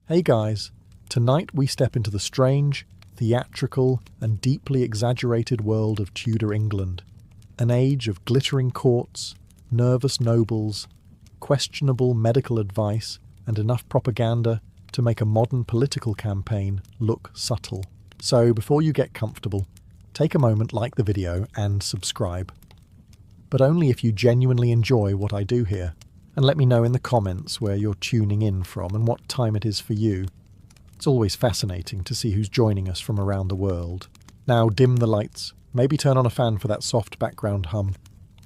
Hey guys, tonight we step into the strange, theatrical, and deeply exaggerated world of Tudor England. An age of glittering courts, nervous nobles, questionable medical advice, and enough propaganda to make a modern political campaign look subtle. So before you get comfortable, take a moment, like the video, and subscribe. But only if you genuinely enjoy what I do here. And let me know in the comments where you're tuning in from and what time it is for you. It's always fascinating to see who's joining us from around the world. Now dim the lights, maybe turn on a fan for that soft background hum,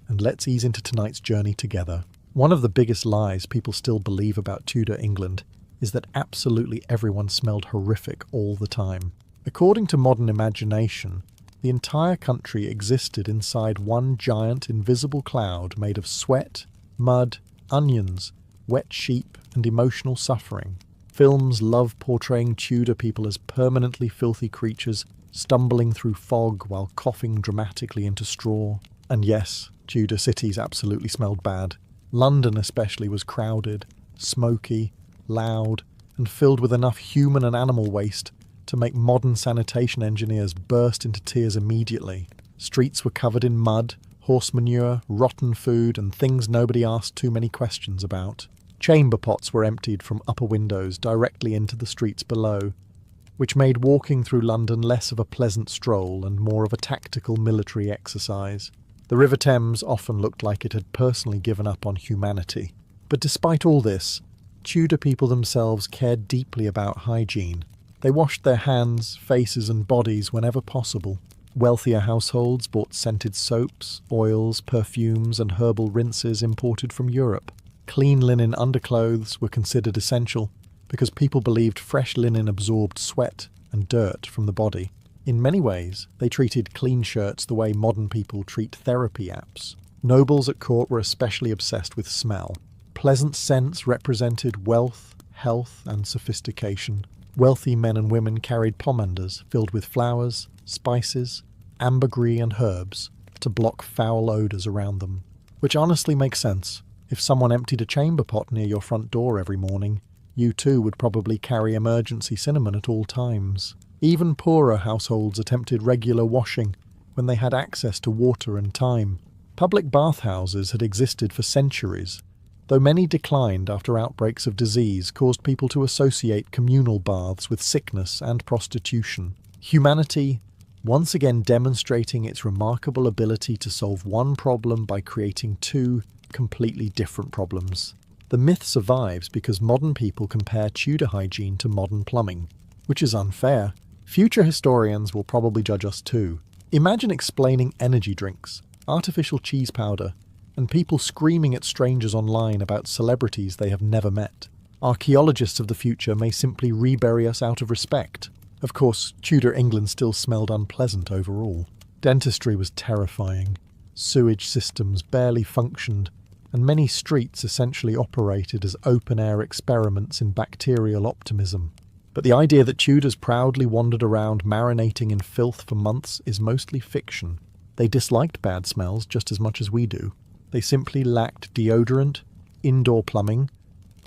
and let's ease into tonight's journey together. One of the biggest lies people still believe about Tudor England is that absolutely everyone smelled horrific all the time. According to modern imagination, the entire country existed inside one giant invisible cloud made of sweat, mud, onions, wet sheep, and emotional suffering. Films love portraying Tudor people as permanently filthy creatures stumbling through fog while coughing dramatically into straw. And yes, Tudor cities absolutely smelled bad. London especially was crowded, smoky, loud, and filled with enough human and animal waste to make modern sanitation engineers burst into tears immediately. Streets were covered in mud, horse manure, rotten food, and things nobody asked too many questions about. Chamber pots were emptied from upper windows directly into the streets below, which made walking through London less of a pleasant stroll and more of a tactical military exercise. The River Thames often looked like it had personally given up on humanity. But despite all this, Tudor people themselves cared deeply about hygiene. They washed their hands, faces, and bodies whenever possible. Wealthier households bought scented soaps, oils, perfumes, and herbal rinses imported from Europe. Clean linen underclothes were considered essential because people believed fresh linen absorbed sweat and dirt from the body. In many ways, they treated clean shirts the way modern people treat therapy apps. Nobles at court were especially obsessed with smell. Pleasant scents represented wealth, health, and sophistication. Wealthy men and women carried pomanders filled with flowers, spices, ambergris, and herbs to block foul odours around them. Which honestly makes sense. If someone emptied a chamber pot near your front door every morning, you too would probably carry emergency cinnamon at all times. Even poorer households attempted regular washing when they had access to water and time. Public bathhouses had existed for centuries, though many declined after outbreaks of disease caused people to associate communal baths with sickness and prostitution. Humanity, once again demonstrating its remarkable ability to solve one problem by creating two completely different problems. The myth survives because modern people compare Tudor hygiene to modern plumbing, which is unfair. Future historians will probably judge us too. Imagine explaining energy drinks, artificial cheese powder, and people screaming at strangers online about celebrities they have never met. Archaeologists of the future may simply rebury us out of respect. Of course, Tudor England still smelled unpleasant overall. Dentistry was terrifying. Sewage systems barely functioned, and many streets essentially operated as open-air experiments in bacterial optimism. But the idea that Tudors proudly wandered around marinating in filth for months is mostly fiction. They disliked bad smells just as much as we do. They simply lacked deodorant, indoor plumbing,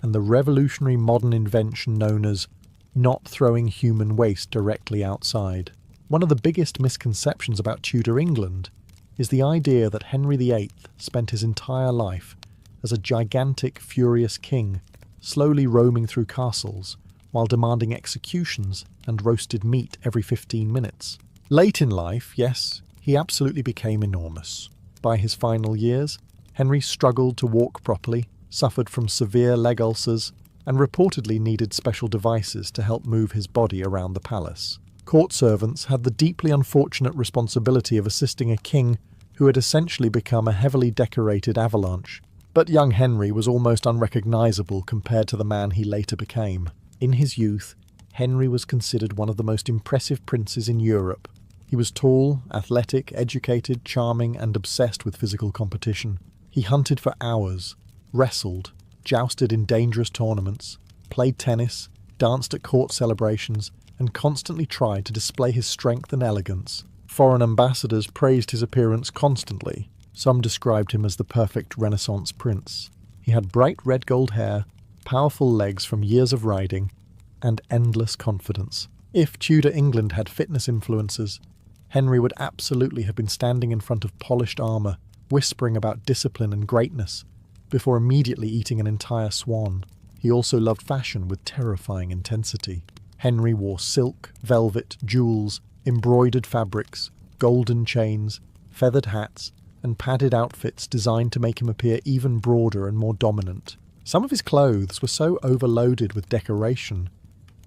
and the revolutionary modern invention known as not throwing human waste directly outside. One of the biggest misconceptions about Tudor England is the idea that Henry VIII spent his entire life as a gigantic, furious king, slowly roaming through castles while demanding executions and roasted meat every 15 minutes. Late in life, yes, he absolutely became enormous. By his final years, Henry struggled to walk properly, suffered from severe leg ulcers, and reportedly needed special devices to help move his body around the palace. Court servants had the deeply unfortunate responsibility of assisting a king who had essentially become a heavily decorated avalanche. But young Henry was almost unrecognisable compared to the man he later became. In his youth, Henry was considered one of the most impressive princes in Europe. He was tall, athletic, educated, charming, and obsessed with physical competition. He hunted for hours, wrestled, jousted in dangerous tournaments, played tennis, danced at court celebrations, and constantly tried to display his strength and elegance. Foreign ambassadors praised his appearance constantly. Some described him as the perfect Renaissance prince. He had bright red gold hair, powerful legs from years of riding, and endless confidence. If Tudor England had fitness influences, Henry would absolutely have been standing in front of polished armour, whispering about discipline and greatness, before immediately eating an entire swan. He also loved fashion with terrifying intensity. Henry wore silk, velvet, jewels, embroidered fabrics, golden chains, feathered hats, and padded outfits designed to make him appear even broader and more dominant. Some of his clothes were so overloaded with decoration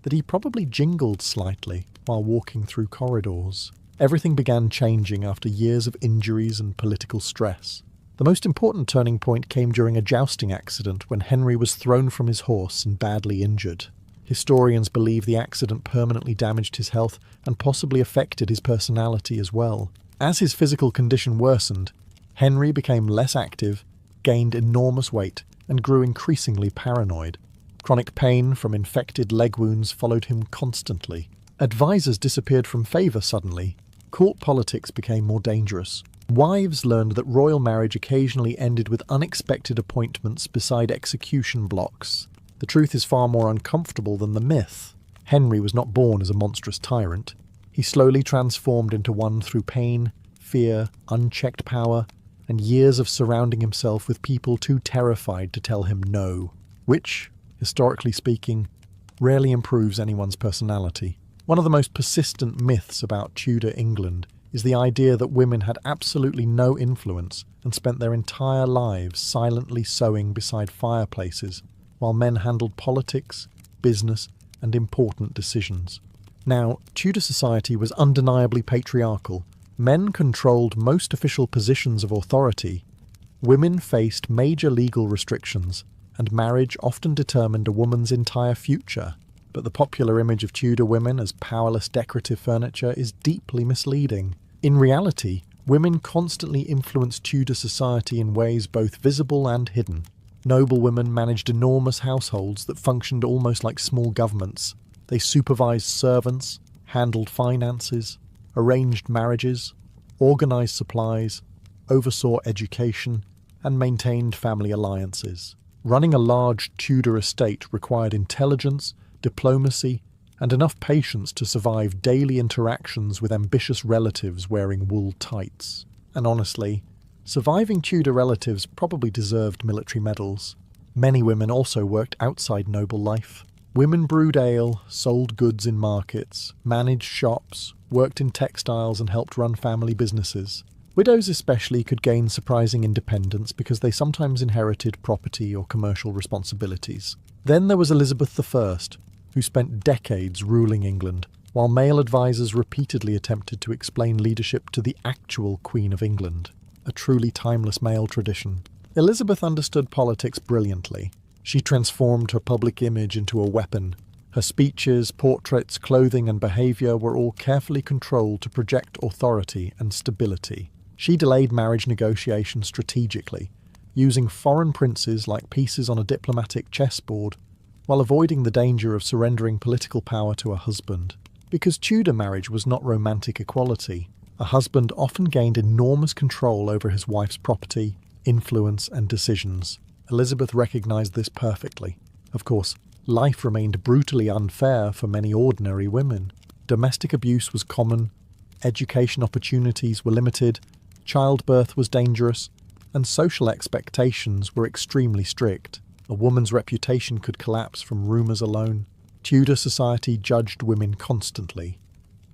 that he probably jingled slightly while walking through corridors. Everything began changing after years of injuries and political stress. The most important turning point came during a jousting accident when Henry was thrown from his horse and badly injured. Historians believe the accident permanently damaged his health and possibly affected his personality as well. As his physical condition worsened, Henry became less active, gained enormous weight, and grew increasingly paranoid. Chronic pain from infected leg wounds followed him constantly. Advisors disappeared from favour suddenly. Court politics became more dangerous. Wives learned that royal marriage occasionally ended with unexpected appointments beside execution blocks. The truth is far more uncomfortable than the myth. Henry was not born as a monstrous tyrant. He slowly transformed into one through pain, fear, unchecked power, and years of surrounding himself with people too terrified to tell him no, which, historically speaking, rarely improves anyone's personality. One of the most persistent myths about Tudor England is the idea that women had absolutely no influence and spent their entire lives silently sewing beside fireplaces, while men handled politics, business, and important decisions. Now, Tudor society was undeniably patriarchal. Men controlled most official positions of authority. Women faced major legal restrictions, and marriage often determined a woman's entire future. But the popular image of Tudor women as powerless decorative furniture is deeply misleading. In reality, women constantly influenced Tudor society in ways both visible and hidden. Noblewomen managed enormous households that functioned almost like small governments. They supervised servants, handled finances, arranged marriages, organised supplies, oversaw education, and maintained family alliances. Running a large Tudor estate required intelligence, diplomacy, and enough patience to survive daily interactions with ambitious relatives wearing wool tights. And honestly, surviving Tudor relatives probably deserved military medals. Many women also worked outside noble life. Women brewed ale, sold goods in markets, managed shops, worked in textiles, and helped run family businesses. Widows especially could gain surprising independence because they sometimes inherited property or commercial responsibilities. Then there was Elizabeth I, who spent decades ruling England, while male advisors repeatedly attempted to explain leadership to the actual Queen of England, a truly timeless male tradition. Elizabeth understood politics brilliantly. She transformed her public image into a weapon. Her speeches, portraits, clothing, and behaviour were all carefully controlled to project authority and stability. She delayed marriage negotiations strategically, using foreign princes like pieces on a diplomatic chessboard, while avoiding the danger of surrendering political power to a husband. Because Tudor marriage was not romantic equality, a husband often gained enormous control over his wife's property, influence, and decisions. Elizabeth recognised this perfectly. Of course, life remained brutally unfair for many ordinary women. Domestic abuse was common, education opportunities were limited, childbirth was dangerous, and social expectations were extremely strict. A woman's reputation could collapse from rumours alone. Tudor society judged women constantly,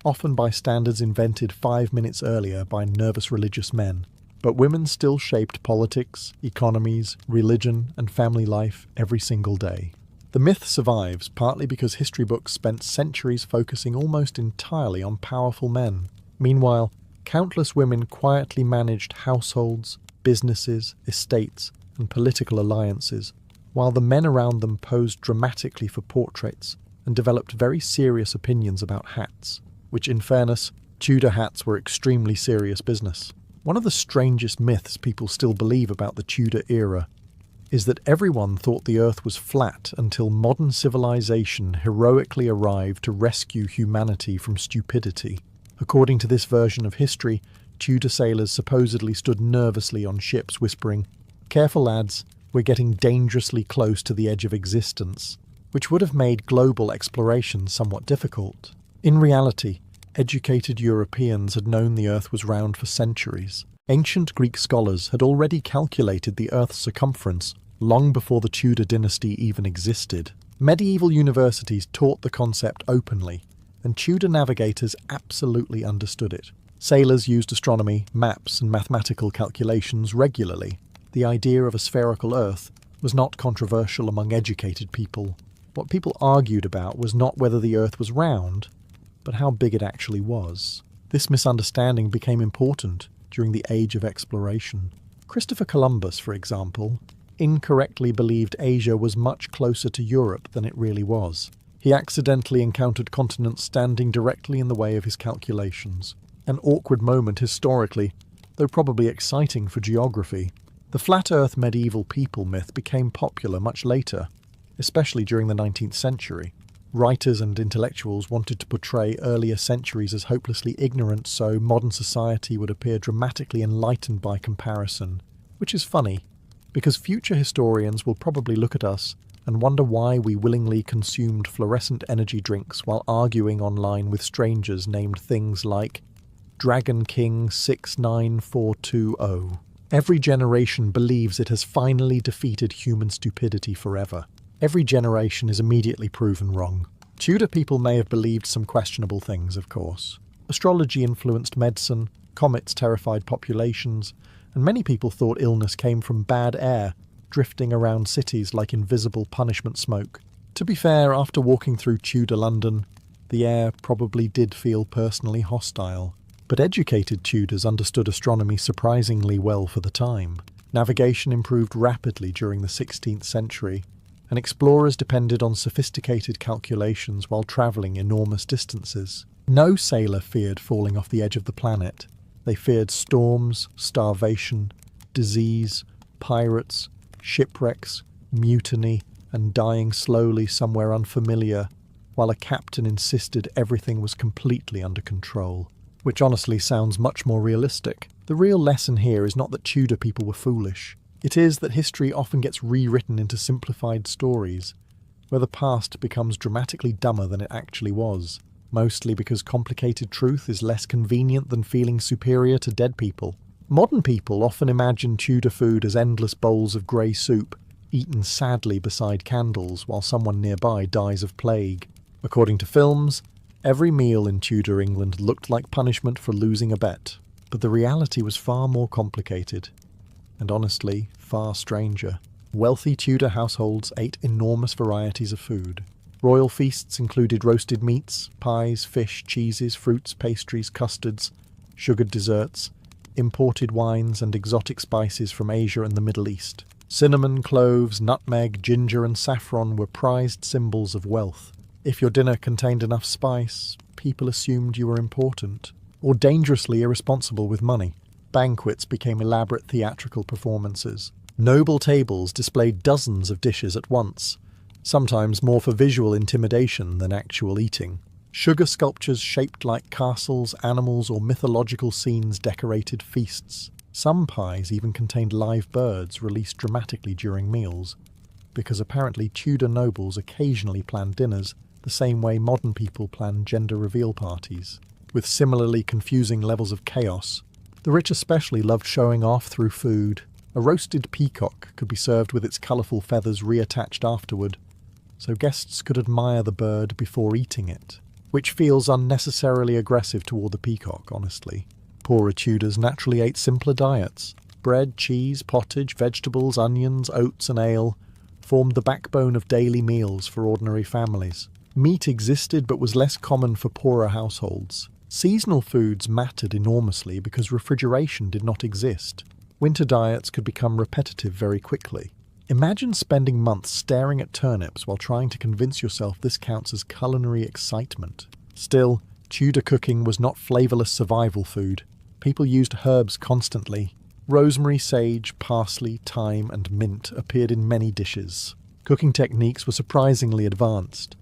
often by standards invented 5 minutes earlier by nervous religious men. But women still shaped politics, economies, religion, and family life every single day. The myth survives partly because history books spent centuries focusing almost entirely on powerful men. Meanwhile, countless women quietly managed households, businesses, estates, and political alliances, while the men around them posed dramatically for portraits and developed very serious opinions about hats, which, in fairness, Tudor hats were extremely serious business. One of the strangest myths people still believe about the Tudor era is that everyone thought the earth was flat until modern civilization heroically arrived to rescue humanity from stupidity. According to this version of history, Tudor sailors supposedly stood nervously on ships whispering, "Careful lads, we're getting dangerously close to the edge of existence." which would have made global exploration somewhat difficult. In reality, educated Europeans had known the Earth was round for centuries. Ancient Greek scholars had already calculated the Earth's circumference long before the Tudor dynasty even existed. Medieval universities taught the concept openly, and Tudor navigators absolutely understood it. Sailors used astronomy, maps, and mathematical calculations regularly. The idea of a spherical Earth was not controversial among educated people. What people argued about was not whether the Earth was round, but how big it actually was. This misunderstanding became important during the Age of Exploration. Christopher Columbus, for example, incorrectly believed Asia was much closer to Europe than it really was. He accidentally encountered continents standing directly in the way of his calculations. An awkward moment historically, though probably exciting for geography. The flat Earth medieval people myth became popular much later, especially during the 19th century. Writers and intellectuals wanted to portray earlier centuries as hopelessly ignorant, so modern society would appear dramatically enlightened by comparison. Which is funny, because future historians will probably look at us and wonder why we willingly consumed fluorescent energy drinks while arguing online with strangers named things like Dragon King 69420. Every generation believes it has finally defeated human stupidity forever. Every generation is immediately proven wrong. Tudor people may have believed some questionable things, of course. Astrology influenced medicine, comets terrified populations, and many people thought illness came from bad air, drifting around cities like invisible punishment smoke. To be fair, after walking through Tudor London, the air probably did feel personally hostile. But educated Tudors understood astronomy surprisingly well for the time. Navigation improved rapidly during the 16th century, and explorers depended on sophisticated calculations while travelling enormous distances. No sailor feared falling off the edge of the planet. They feared storms, starvation, disease, pirates, shipwrecks, mutiny, and dying slowly somewhere unfamiliar, while a captain insisted everything was completely under control. Which honestly sounds much more realistic. The real lesson here is not that Tudor people were foolish. It is that history often gets rewritten into simplified stories, where the past becomes dramatically dumber than it actually was, mostly because complicated truth is less convenient than feeling superior to dead people. Modern people often imagine Tudor food as endless bowls of grey soup, eaten sadly beside candles while someone nearby dies of plague. According to films, every meal in Tudor England looked like punishment for losing a bet. But the reality was far more complicated, and honestly, far stranger. Wealthy Tudor households ate enormous varieties of food. Royal feasts included roasted meats, pies, fish, cheeses, fruits, pastries, custards, sugared desserts, imported wines and exotic spices from Asia and the Middle East. Cinnamon, cloves, nutmeg, ginger and saffron were prized symbols of wealth. If your dinner contained enough spice, people assumed you were important, or dangerously irresponsible with money. Banquets became elaborate theatrical performances. Noble tables displayed dozens of dishes at once, sometimes more for visual intimidation than actual eating. Sugar sculptures shaped like castles, animals, or mythological scenes decorated feasts. Some pies even contained live birds released dramatically during meals, because apparently Tudor nobles occasionally planned dinners the same way modern people plan gender reveal parties, with similarly confusing levels of chaos. The rich especially loved showing off through food. A roasted peacock could be served with its colourful feathers reattached afterward, so guests could admire the bird before eating it, which feels unnecessarily aggressive toward the peacock, honestly. Poorer Tudors naturally ate simpler diets. Bread, cheese, pottage, vegetables, onions, oats and ale formed the backbone of daily meals for ordinary families. Meat existed but was less common for poorer households. Seasonal foods mattered enormously because refrigeration did not exist. Winter diets could become repetitive very quickly. Imagine spending months staring at turnips while trying to convince yourself this counts as culinary excitement. Still, Tudor cooking was not flavourless survival food. People used herbs constantly. Rosemary, sage, parsley, thyme and mint appeared in many dishes. Cooking techniques were surprisingly advanced,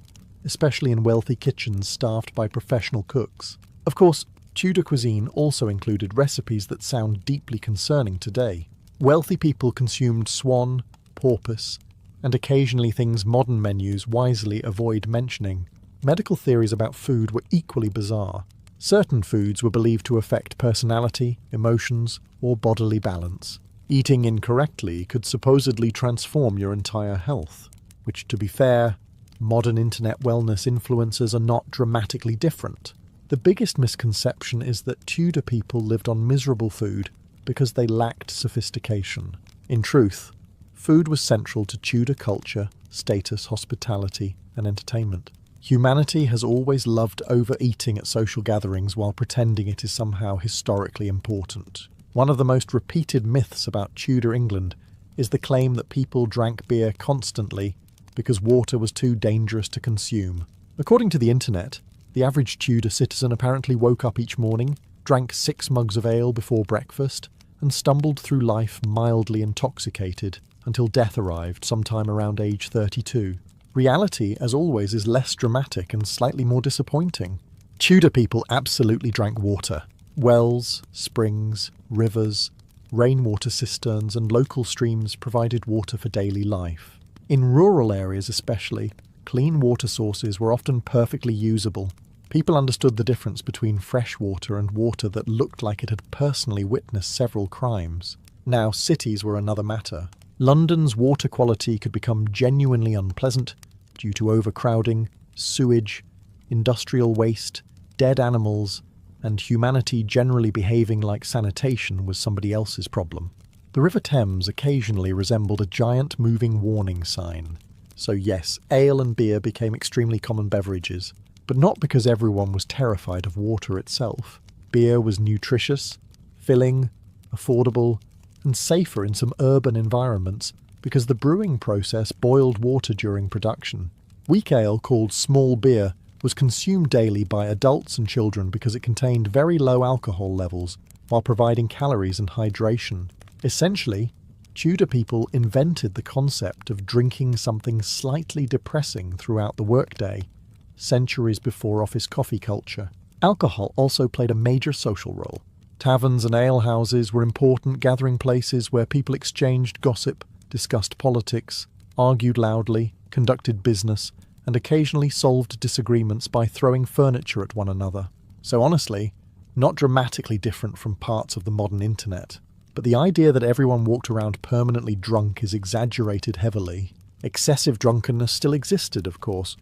especially in wealthy kitchens staffed by professional cooks. Of course, Tudor cuisine also included recipes that sound deeply concerning today. Wealthy people consumed swan, porpoise, and occasionally things modern menus wisely avoid mentioning. Medical theories about food were equally bizarre. Certain foods were believed to affect personality, emotions, or bodily balance. Eating incorrectly could supposedly transform your entire health, which, to be fair, modern internet wellness influencers are not dramatically different. The biggest misconception is that Tudor people lived on miserable food because they lacked sophistication. In truth, food was central to Tudor culture, status, hospitality, and entertainment. Humanity has always loved overeating at social gatherings while pretending it is somehow historically important. One of the most repeated myths about Tudor England is the claim that people drank beer constantly because water was too dangerous to consume. According to the internet, the average Tudor citizen apparently woke up each morning, drank 6 mugs of ale before breakfast, and stumbled through life mildly intoxicated until death arrived sometime around age 32. Reality, as always, is less dramatic and slightly more disappointing. Tudor people absolutely drank water. Wells, springs, rivers, rainwater cisterns and local streams provided water for daily life. In rural areas especially, clean water sources were often perfectly usable. People understood the difference between fresh water and water that looked like it had personally witnessed several crimes. Now, cities were another matter. London's water quality could become genuinely unpleasant due to overcrowding, sewage, industrial waste, dead animals, and humanity generally behaving like sanitation was somebody else's problem. The River Thames occasionally resembled a giant moving warning sign. So yes, ale and beer became extremely common beverages, but not because everyone was terrified of water itself. Beer was nutritious, filling, affordable, and safer in some urban environments because the brewing process boiled water during production. Weak ale, called small beer, was consumed daily by adults and children because it contained very low alcohol levels while providing calories and hydration. Essentially, Tudor people invented the concept of drinking something slightly depressing throughout the workday, centuries before office coffee culture. Alcohol also played a major social role. Taverns and alehouses were important gathering places where people exchanged gossip, discussed politics, argued loudly, conducted business, and occasionally solved disagreements by throwing furniture at one another. So honestly, not dramatically different from parts of the modern internet. But the idea that everyone walked around permanently drunk is exaggerated heavily. Excessive drunkenness still existed, of course,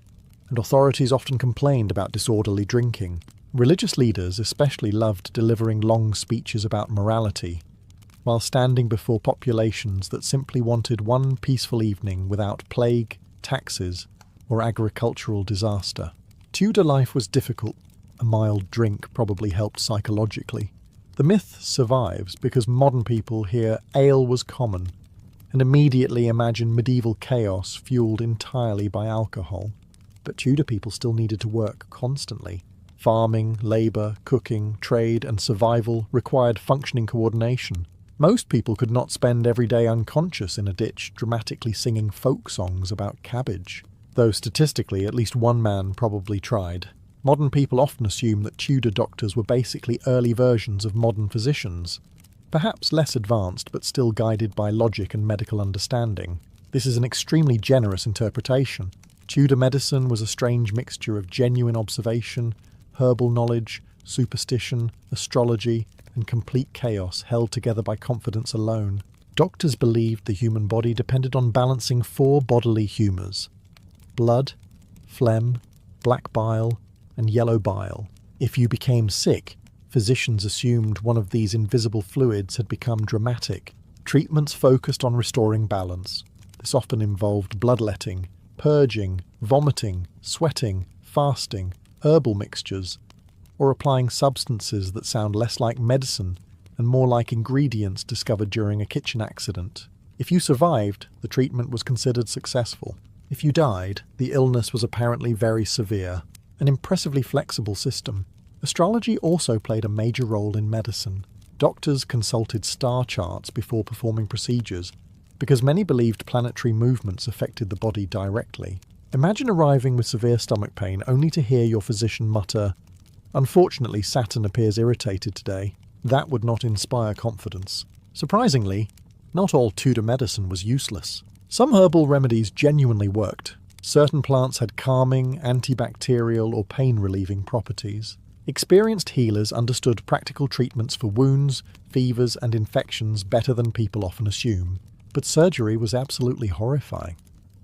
and authorities often complained about disorderly drinking. Religious leaders especially loved delivering long speeches about morality, while standing before populations that simply wanted one peaceful evening without plague, taxes, or agricultural disaster. Tudor life was difficult. A mild drink probably helped psychologically. The myth survives because modern people hear ale was common and immediately imagine medieval chaos fueled entirely by alcohol. But Tudor people still needed to work constantly. Farming, labour, cooking, trade, and survival required functioning coordination. Most people could not spend every day unconscious in a ditch dramatically singing folk songs about cabbage, though statistically at least one man probably tried. Modern people often assume that Tudor doctors were basically early versions of modern physicians, perhaps less advanced but still guided by logic and medical understanding. This is an extremely generous interpretation. Tudor medicine was a strange mixture of genuine observation, herbal knowledge, superstition, astrology, and complete chaos held together by confidence alone. Doctors believed the human body depended on balancing 4 bodily humours: blood, phlegm, black bile, and yellow bile. If you became sick, physicians assumed one of these invisible fluids had become dramatic. Treatments focused on restoring balance. This often involved bloodletting, purging, vomiting, sweating, fasting, herbal mixtures, or applying substances that sound less like medicine and more like ingredients discovered during a kitchen accident. If you survived, the treatment was considered successful. If you died, the illness was apparently very severe. An impressively flexible system. Astrology also played a major role in medicine. Doctors consulted star charts before performing procedures, because many believed planetary movements affected the body directly. Imagine arriving with severe stomach pain only to hear your physician mutter, "Unfortunately, Saturn appears irritated today." That would not inspire confidence. Surprisingly, not all Tudor medicine was useless. Some herbal remedies genuinely worked. Certain plants had calming, antibacterial, or pain-relieving properties. Experienced healers understood practical treatments for wounds, fevers, and infections better than people often assume. But surgery was absolutely horrifying.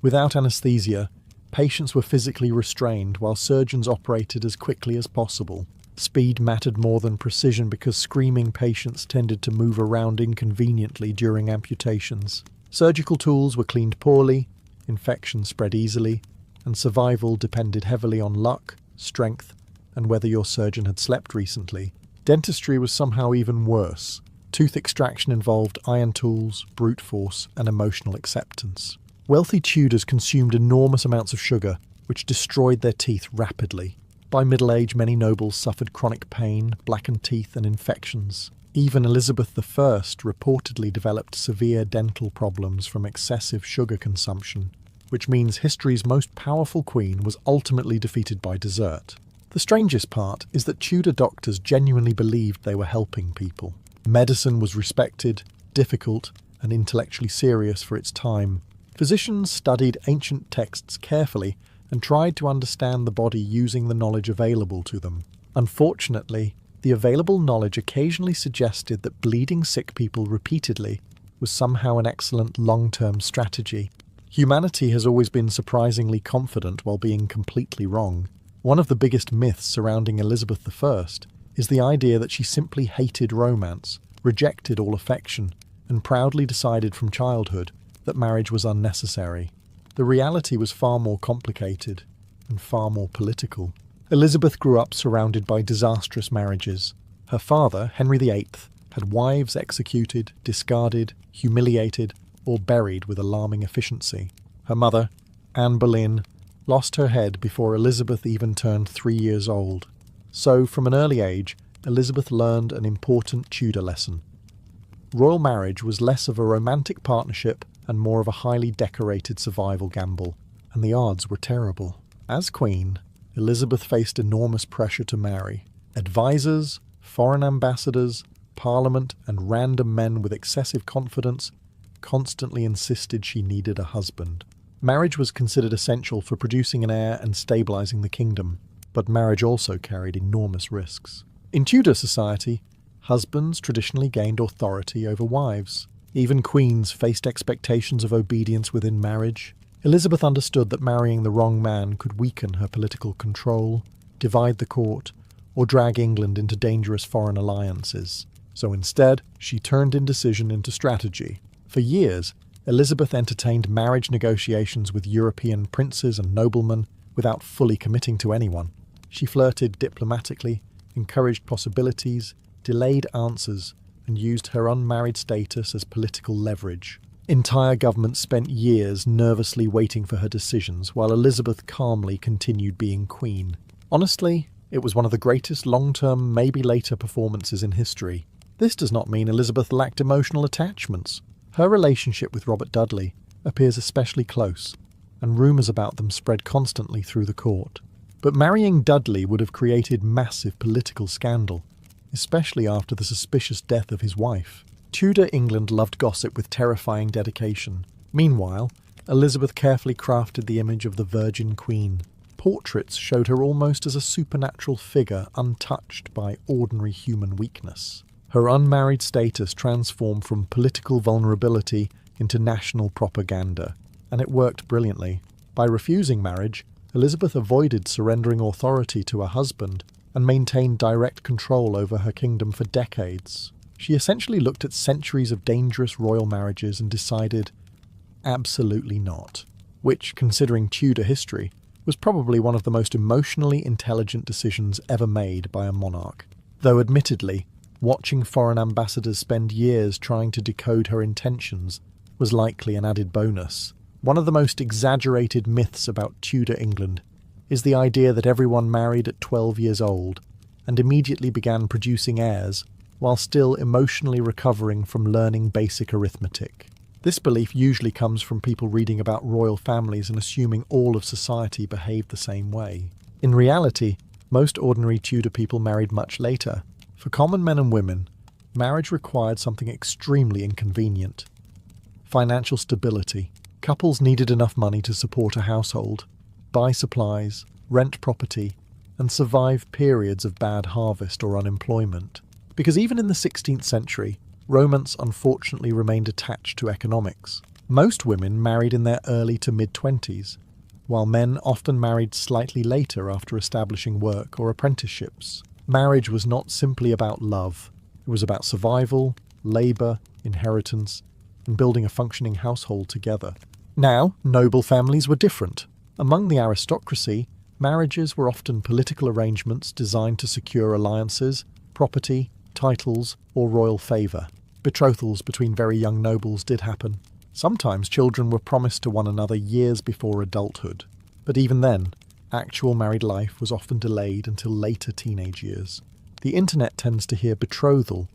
Without anesthesia, patients were physically restrained while surgeons operated as quickly as possible. Speed mattered more than precision because screaming patients tended to move around inconveniently during amputations. Surgical tools were cleaned poorly, infections spread easily, and survival depended heavily on luck, strength, and whether your surgeon had slept recently. Dentistry was somehow even worse. Tooth extraction involved iron tools, brute force, and emotional acceptance. Wealthy Tudors consumed enormous amounts of sugar, which destroyed their teeth rapidly. By middle age, many nobles suffered chronic pain, blackened teeth, and infections. Even Elizabeth I reportedly developed severe dental problems from excessive sugar consumption, which means history's most powerful queen was ultimately defeated by dessert. The strangest part is that Tudor doctors genuinely believed they were helping people. Medicine was respected, difficult, and intellectually serious for its time. Physicians studied ancient texts carefully and tried to understand the body using the knowledge available to them. Unfortunately, the available knowledge occasionally suggested that bleeding sick people repeatedly was somehow an excellent long-term strategy. Humanity has always been surprisingly confident while being completely wrong. One of the biggest myths surrounding Elizabeth I is the idea that she simply hated romance, rejected all affection, and proudly decided from childhood that marriage was unnecessary. The reality was far more complicated and far more political. Elizabeth grew up surrounded by disastrous marriages. Her father, Henry VIII, had wives executed, discarded, humiliated, or buried with alarming efficiency. Her mother, Anne Boleyn, lost her head before Elizabeth even turned 3 years old. So, from an early age, Elizabeth learned an important Tudor lesson. Royal marriage was less of a romantic partnership and more of a highly decorated survival gamble, and the odds were terrible. As queen, Elizabeth faced enormous pressure to marry. Advisors, foreign ambassadors, parliament, and random men with excessive confidence constantly insisted she needed a husband. Marriage was considered essential for producing an heir and stabilizing the kingdom, but marriage also carried enormous risks. In Tudor society, husbands traditionally gained authority over wives. Even queens faced expectations of obedience within marriage. Elizabeth understood that marrying the wrong man could weaken her political control, divide the court, or drag England into dangerous foreign alliances. So instead, she turned indecision into strategy. For years, Elizabeth entertained marriage negotiations with European princes and noblemen without fully committing to anyone. She flirted diplomatically, encouraged possibilities, delayed answers, and used her unmarried status as political leverage. Entire governments spent years nervously waiting for her decisions, while Elizabeth calmly continued being queen. Honestly, it was one of the greatest long-term, maybe later performances in history. This does not mean Elizabeth lacked emotional attachments. Her relationship with Robert Dudley appears especially close, and rumours about them spread constantly through the court. But marrying Dudley would have created massive political scandal, especially after the suspicious death of his wife. Tudor England loved gossip with terrifying dedication. Meanwhile, Elizabeth carefully crafted the image of the Virgin Queen. Portraits showed her almost as a supernatural figure untouched by ordinary human weakness. Her unmarried status transformed from political vulnerability into national propaganda, and it worked brilliantly. By refusing marriage, Elizabeth avoided surrendering authority to her husband and maintained direct control over her kingdom for decades. She essentially looked at centuries of dangerous royal marriages and decided, absolutely not, which, considering Tudor history, was probably one of the most emotionally intelligent decisions ever made by a monarch. Though admittedly, watching foreign ambassadors spend years trying to decode her intentions was likely an added bonus. One of the most exaggerated myths about Tudor England is the idea that everyone married at 12 years old and immediately began producing heirs while still emotionally recovering from learning basic arithmetic. This belief usually comes from people reading about royal families and assuming all of society behaved the same way. In reality, most ordinary Tudor people married much later. For common men and women, marriage required something extremely inconvenient: financial stability, Couples needed enough money to support a household, buy supplies, rent property, and survive periods of bad harvest or unemployment. Because even in the 16th century, romance unfortunately remained attached to economics. Most women married in their early to mid-20s, while men often married slightly later after establishing work or apprenticeships. Marriage was not simply about love. It was about survival, labour, inheritance, and building a functioning household together. Now, noble families were different. Among the aristocracy, marriages were often political arrangements designed to secure alliances, property, titles, or royal favour. Betrothals between very young nobles did happen. Sometimes children were promised to one another years before adulthood. But even then, actual married life was often delayed until later teenage years. The internet tends to hear betrothal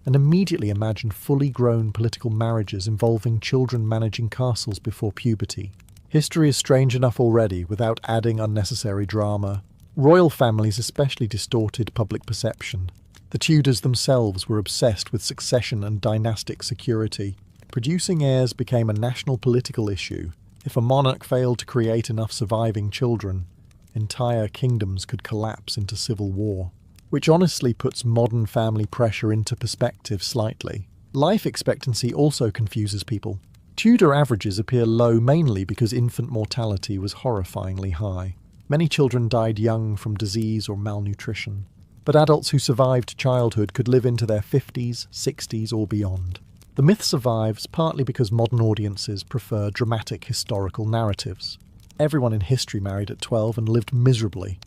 and immediately imagine fully grown political marriages involving children managing castles before puberty. History is strange enough already without adding unnecessary drama. Royal families especially distorted public perception. The Tudors themselves were obsessed with succession and dynastic security. Producing heirs became a national political issue. If a monarch failed to create enough surviving children, entire kingdoms could collapse into civil war. Which honestly puts modern family pressure into perspective slightly. Life expectancy also confuses people. Tudor averages appear low mainly because infant mortality was horrifyingly high. Many children died young from disease or malnutrition. But adults who survived childhood could live into their 50s, 60s or beyond. The myth survives partly because modern audiences prefer dramatic historical narratives. Everyone in history married at 12 and lived miserably.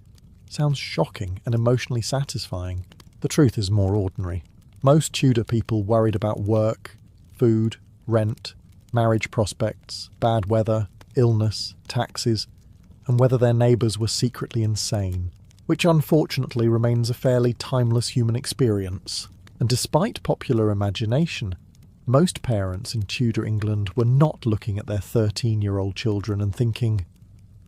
Sounds shocking and emotionally satisfying. The truth is more ordinary. Most Tudor people worried about work, food, rent, marriage prospects, bad weather, illness, taxes, and whether their neighbours were secretly insane, which unfortunately remains a fairly timeless human experience. And despite popular imagination, most parents in Tudor England were not looking at their 13-year-old children and thinking,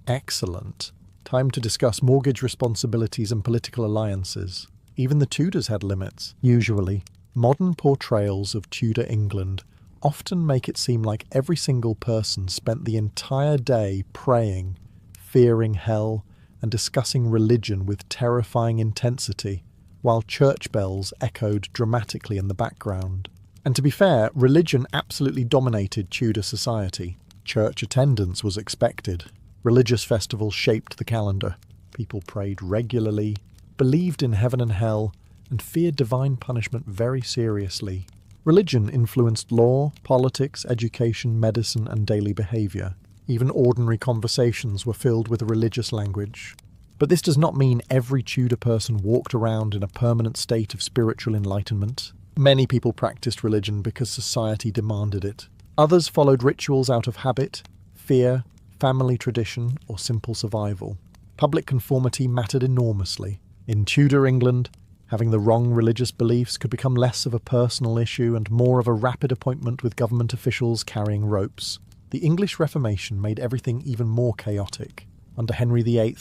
"Excellent. Time to discuss mortgage responsibilities and political alliances." Even the Tudors had limits. Usually, modern portrayals of Tudor England often make it seem like every single person spent the entire day praying, fearing hell, and discussing religion with terrifying intensity, while church bells echoed dramatically in the background. And to be fair, religion absolutely dominated Tudor society. Church attendance was expected. Religious festivals shaped the calendar. People prayed regularly, believed in heaven and hell, and feared divine punishment very seriously. Religion influenced law, politics, education, medicine, and daily behaviour. Even ordinary conversations were filled with religious language. But this does not mean every Tudor person walked around in a permanent state of spiritual enlightenment. Many people practiced religion because society demanded it. Others followed rituals out of habit, fear, family tradition, or simple survival. Public conformity mattered enormously. In Tudor England, having the wrong religious beliefs could become less of a personal issue and more of a rapid appointment with government officials carrying ropes. The English Reformation made everything even more chaotic. Under Henry VIII,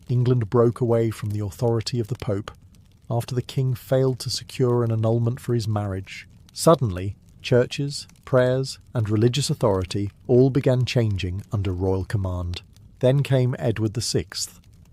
England broke away from the authority of the Pope after the king failed to secure an annulment for his marriage. Suddenly, churches, prayers, and religious authority all began changing under royal command. Then came Edward VI,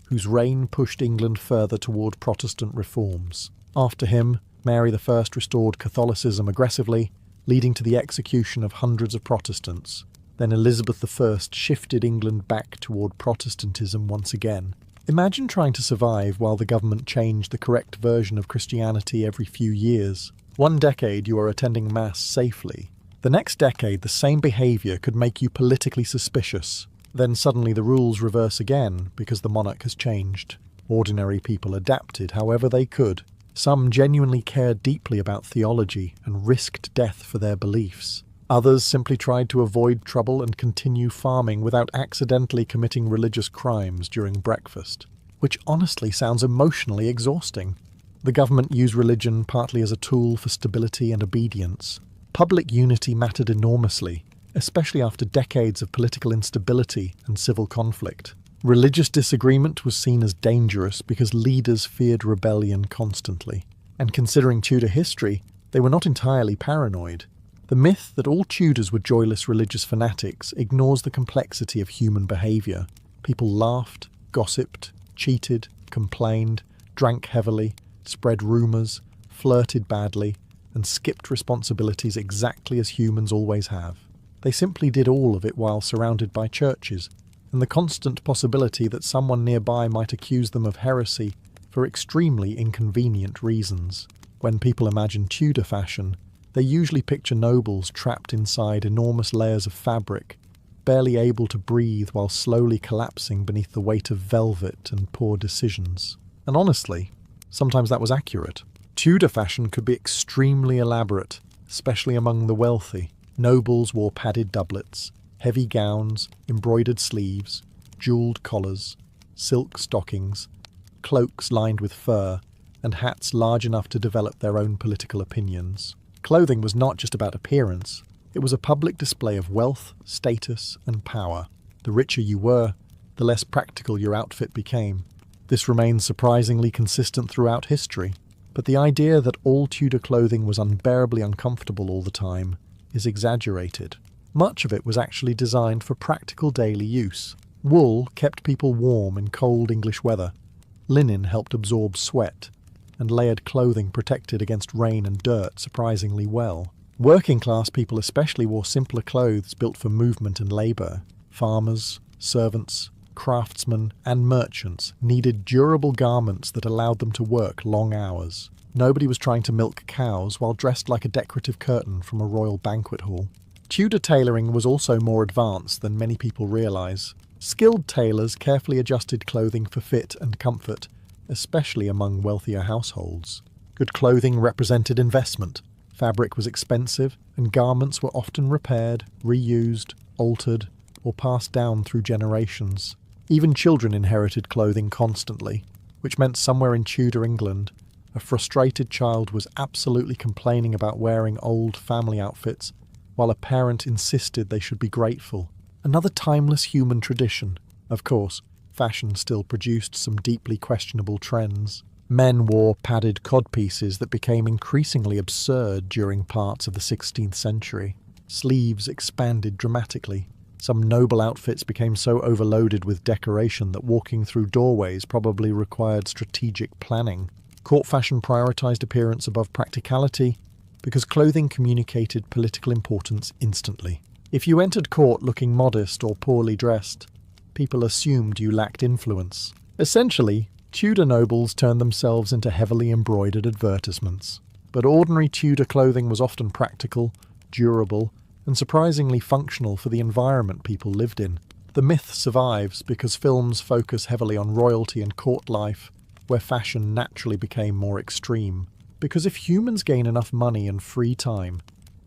whose reign pushed England further toward Protestant reforms. After him, Mary I restored Catholicism aggressively, leading to the execution of hundreds of Protestants. Then Elizabeth I shifted England back toward Protestantism once again. Imagine trying to survive while the government changed the correct version of Christianity every few years. One decade you are attending Mass safely. The next decade the same behaviour could make you politically suspicious. Then suddenly the rules reverse again because the monarch has changed. Ordinary people adapted however they could. Some genuinely cared deeply about theology and risked death for their beliefs. Others simply tried to avoid trouble and continue farming without accidentally committing religious crimes during breakfast, which honestly sounds emotionally exhausting. The government used religion partly as a tool for stability and obedience. Public unity mattered enormously, especially after decades of political instability and civil conflict. Religious disagreement was seen as dangerous because leaders feared rebellion constantly. And considering Tudor history, they were not entirely paranoid. The myth that all Tudors were joyless religious fanatics ignores the complexity of human behaviour. People laughed, gossiped, cheated, complained, drank heavily, spread rumours, flirted badly, and skipped responsibilities exactly as humans always have. They simply did all of it while surrounded by churches, and the constant possibility that someone nearby might accuse them of heresy for extremely inconvenient reasons. When people imagine Tudor fashion, they usually picture nobles trapped inside enormous layers of fabric, barely able to breathe while slowly collapsing beneath the weight of velvet and poor decisions. And honestly, sometimes that was accurate. Tudor fashion could be extremely elaborate, especially among the wealthy. Nobles wore padded doublets, heavy gowns, embroidered sleeves, jewelled collars, silk stockings, cloaks lined with fur, and hats large enough to develop their own political opinions. Clothing was not just about appearance, it was a public display of wealth, status, and power. The richer you were, the less practical your outfit became. This remains surprisingly consistent throughout history, but the idea that all Tudor clothing was unbearably uncomfortable all the time is exaggerated. Much of it was actually designed for practical daily use. Wool kept people warm in cold English weather. Linen helped absorb sweat, and layered clothing protected against rain and dirt surprisingly well. Working-class people especially wore simpler clothes built for movement and labour. Farmers, servants, craftsmen, and merchants needed durable garments that allowed them to work long hours. Nobody was trying to milk cows while dressed like a decorative curtain from a royal banquet hall. Tudor tailoring was also more advanced than many people realise. Skilled tailors carefully adjusted clothing for fit and comfort, especially among wealthier households. Good clothing represented investment. Fabric was expensive, and garments were often repaired, reused, altered, or passed down through generations. Even children inherited clothing constantly, which meant somewhere in Tudor England, a frustrated child was absolutely complaining about wearing old family outfits, while a parent insisted they should be grateful. Another timeless human tradition. Of course, fashion still produced some deeply questionable trends. Men wore padded codpieces that became increasingly absurd during parts of the 16th century. Sleeves expanded dramatically. Some noble outfits became so overloaded with decoration that walking through doorways probably required strategic planning. Court fashion prioritized appearance above practicality because clothing communicated political importance instantly. If you entered court looking modest or poorly dressed, people assumed you lacked influence. Essentially, Tudor nobles turned themselves into heavily embroidered advertisements. But ordinary Tudor clothing was often practical, durable, and surprisingly functional for the environment people lived in. The myth survives because films focus heavily on royalty and court life, where fashion naturally became more extreme. Because if humans gain enough money and free time,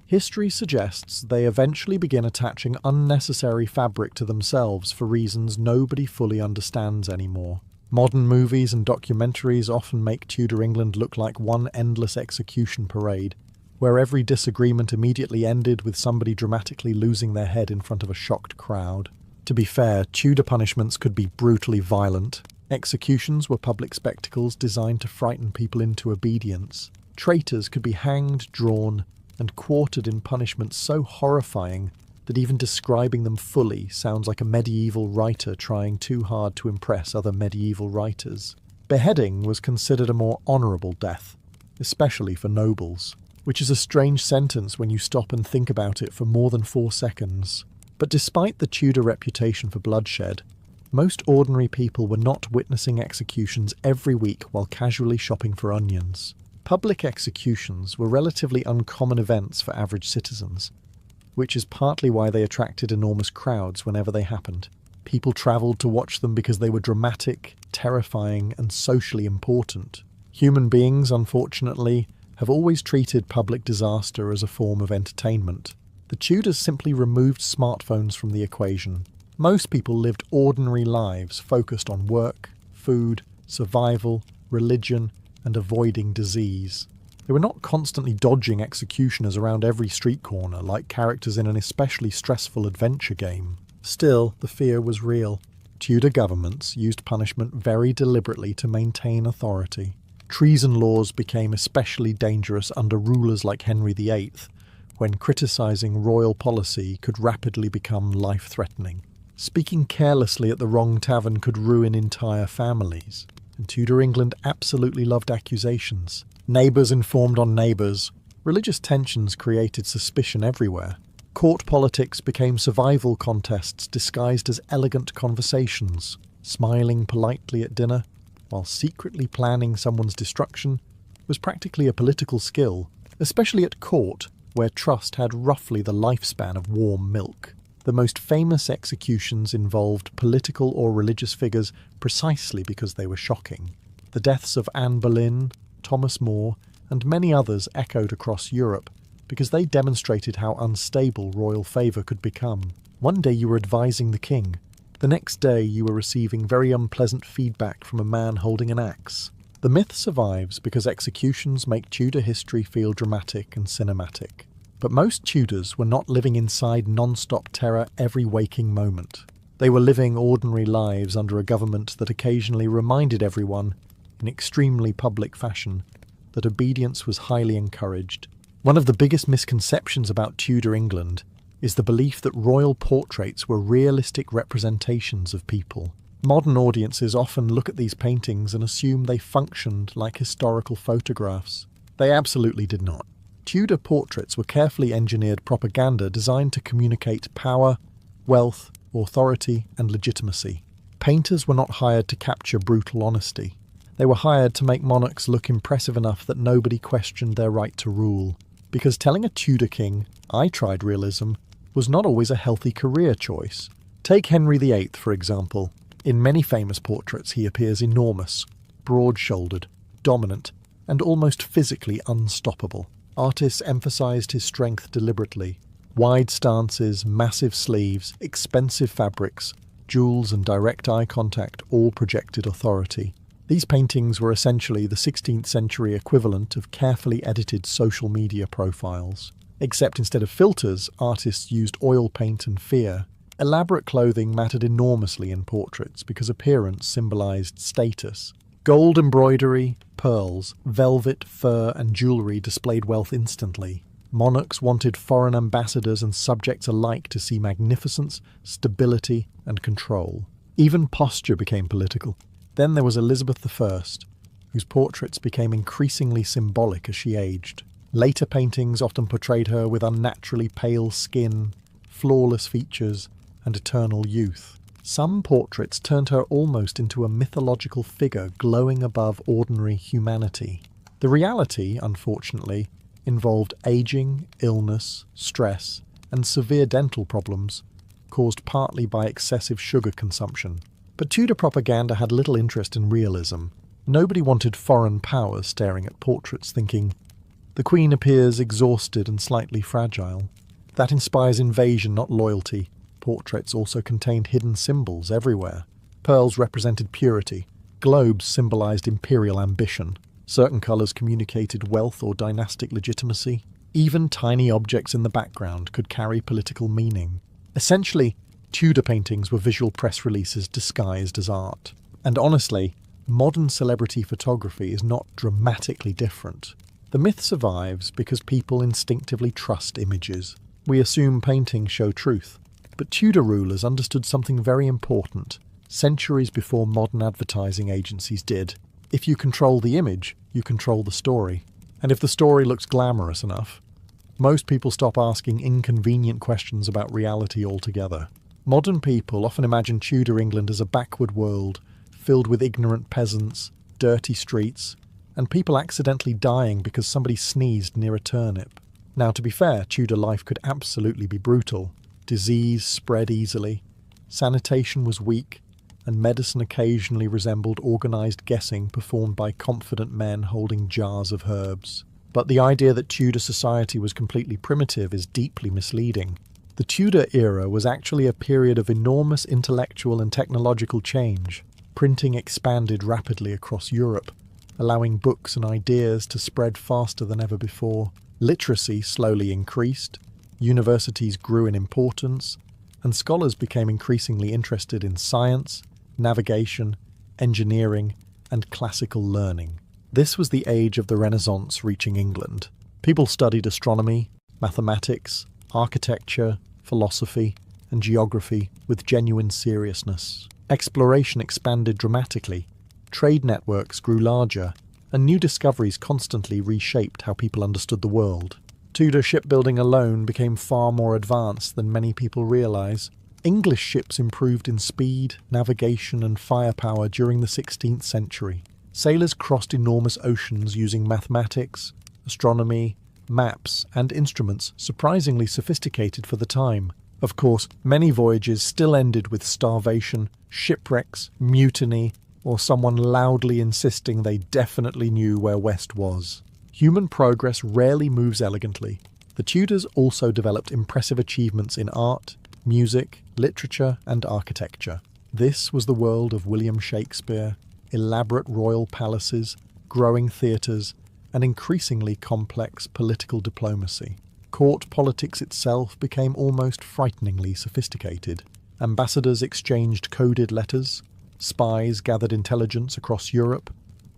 history suggests they eventually begin attaching unnecessary fabric to themselves for reasons nobody fully understands anymore. Modern movies and documentaries often make Tudor England look like one endless execution parade, where every disagreement immediately ended with somebody dramatically losing their head in front of a shocked crowd. To be fair, Tudor punishments could be brutally violent. Executions were public spectacles designed to frighten people into obedience. Traitors could be hanged, drawn, and quartered in punishments so horrifying that even describing them fully sounds like a medieval writer trying too hard to impress other medieval writers. Beheading was considered a more honourable death, especially for nobles, which is a strange sentence when you stop and think about it for more than 4 seconds. But despite the Tudor reputation for bloodshed, most ordinary people were not witnessing executions every week while casually shopping for onions. Public executions were relatively uncommon events for average citizens, which is partly why they attracted enormous crowds whenever they happened. People travelled to watch them because they were dramatic, terrifying, and socially important. Human beings, unfortunately, have always treated public disaster as a form of entertainment. The Tudors simply removed smartphones from the equation. Most people lived ordinary lives focused on work, food, survival, religion, and avoiding disease. They were not constantly dodging executioners around every street corner like characters in an especially stressful adventure game. Still, the fear was real. Tudor governments used punishment very deliberately to maintain authority. Treason laws became especially dangerous under rulers like Henry VIII, when criticising royal policy could rapidly become life-threatening. Speaking carelessly at the wrong tavern could ruin entire families. And Tudor England absolutely loved accusations. Neighbours informed on neighbours. Religious tensions created suspicion everywhere. Court politics became survival contests disguised as elegant conversations. Smiling politely at dinner, while secretly planning someone's destruction, was practically a political skill, especially at court, where trust had roughly the lifespan of warm milk. The most famous executions involved political or religious figures precisely because they were shocking. The deaths of Anne Boleyn, Thomas More, and many others echoed across Europe because they demonstrated how unstable royal favour could become. One day you were advising the king. The next day you were receiving very unpleasant feedback from a man holding an axe. The myth survives because executions make Tudor history feel dramatic and cinematic. But most Tudors were not living inside non-stop terror every waking moment. They were living ordinary lives under a government that occasionally reminded everyone, in extremely public fashion, that obedience was highly encouraged. One of the biggest misconceptions about Tudor England is the belief that royal portraits were realistic representations of people. Modern audiences often look at these paintings and assume they functioned like historical photographs. They absolutely did not. Tudor portraits were carefully engineered propaganda designed to communicate power, wealth, authority, and legitimacy. Painters were not hired to capture brutal honesty. They were hired to make monarchs look impressive enough that nobody questioned their right to rule. Because telling a Tudor king, "I tried realism," was not always a healthy career choice. Take Henry VIII, for example. In many famous portraits he appears enormous, broad-shouldered, dominant, and almost physically unstoppable. Artists emphasized his strength deliberately. Wide stances, massive sleeves, expensive fabrics, jewels and direct eye contact all projected authority. These paintings were essentially the 16th century equivalent of carefully edited social media profiles. Except instead of filters, artists used oil paint and fear. Elaborate clothing mattered enormously in portraits because appearance symbolized status. Gold embroidery, pearls, velvet, fur, and jewellery displayed wealth instantly. Monarchs wanted foreign ambassadors and subjects alike to see magnificence, stability, and control. Even posture became political. Then there was Elizabeth I, whose portraits became increasingly symbolic as she aged. Later paintings often portrayed her with unnaturally pale skin, flawless features, and eternal youth. Some portraits turned her almost into a mythological figure glowing above ordinary humanity. The reality, unfortunately, involved aging, illness, stress, and severe dental problems, caused partly by excessive sugar consumption. But Tudor propaganda had little interest in realism. Nobody wanted foreign powers staring at portraits thinking, "The Queen appears exhausted and slightly fragile." That inspires invasion, not loyalty. Portraits also contained hidden symbols everywhere. Pearls represented purity. Globes symbolized imperial ambition. Certain colors communicated wealth or dynastic legitimacy. Even tiny objects in the background could carry political meaning. Essentially, Tudor paintings were visual press releases disguised as art. And honestly, modern celebrity photography is not dramatically different. The myth survives because people instinctively trust images. We assume paintings show truth. But Tudor rulers understood something very important, centuries before modern advertising agencies did. If you control the image, you control the story. And if the story looks glamorous enough, most people stop asking inconvenient questions about reality altogether. Modern people often imagine Tudor England as a backward world, filled with ignorant peasants, dirty streets, and people accidentally dying because somebody sneezed near a turnip. Now, to be fair, Tudor life could absolutely be brutal. Disease spread easily, sanitation was weak, and medicine occasionally resembled organised guessing performed by confident men holding jars of herbs. But the idea that Tudor society was completely primitive is deeply misleading. The Tudor era was actually a period of enormous intellectual and technological change. Printing expanded rapidly across Europe, allowing books and ideas to spread faster than ever before. Literacy slowly increased, universities grew in importance, and scholars became increasingly interested in science, navigation, engineering, and classical learning. This was the age of the Renaissance reaching England. People studied astronomy, mathematics, architecture, philosophy, and geography with genuine seriousness. Exploration expanded dramatically, trade networks grew larger, and new discoveries constantly reshaped how people understood the world. Tudor shipbuilding alone became far more advanced than many people realise. English ships improved in speed, navigation, and firepower during the 16th century. Sailors crossed enormous oceans using mathematics, astronomy, maps, and instruments surprisingly sophisticated for the time. Of course, many voyages still ended with starvation, shipwrecks, mutiny, or someone loudly insisting they definitely knew where West was. Human progress rarely moves elegantly. The Tudors also developed impressive achievements in art, music, literature, and architecture. This was the world of William Shakespeare, elaborate royal palaces, growing theatres, and increasingly complex political diplomacy. Court politics itself became almost frighteningly sophisticated. Ambassadors exchanged coded letters, spies gathered intelligence across Europe,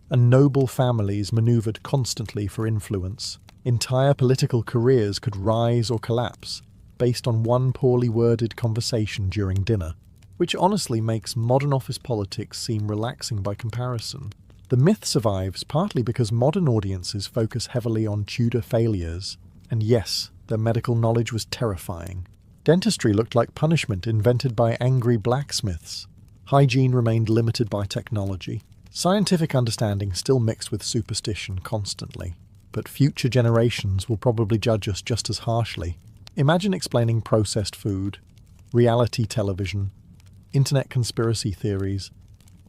and noble families manoeuvred constantly for influence. Entire political careers could rise or collapse based on one poorly worded conversation during dinner, which honestly makes modern office politics seem relaxing by comparison. The myth survives partly because modern audiences focus heavily on Tudor failures, and yes, their medical knowledge was terrifying. Dentistry looked like punishment invented by angry blacksmiths. Hygiene remained limited by technology. Scientific understanding still mixed with superstition constantly. But future generations will probably judge us just as harshly. Imagine explaining processed food, reality television, internet conspiracy theories,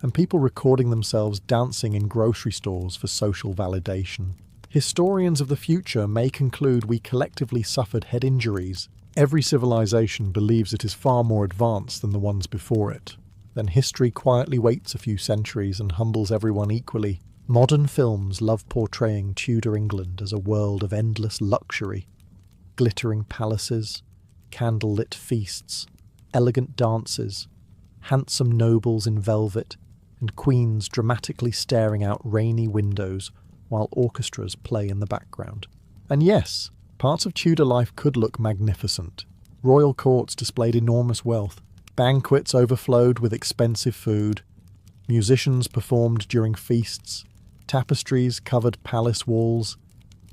and people recording themselves dancing in grocery stores for social validation. Historians of the future may conclude we collectively suffered head injuries. Every civilization believes it is far more advanced than the ones before it. Then history quietly waits a few centuries and humbles everyone equally. Modern films love portraying Tudor England as a world of endless luxury. Glittering palaces, candle-lit feasts, elegant dances, handsome nobles in velvet, and queens dramatically staring out rainy windows while orchestras play in the background. And yes, parts of Tudor life could look magnificent. Royal courts displayed enormous wealth. Banquets overflowed with expensive food. Musicians performed during feasts. Tapestries covered palace walls.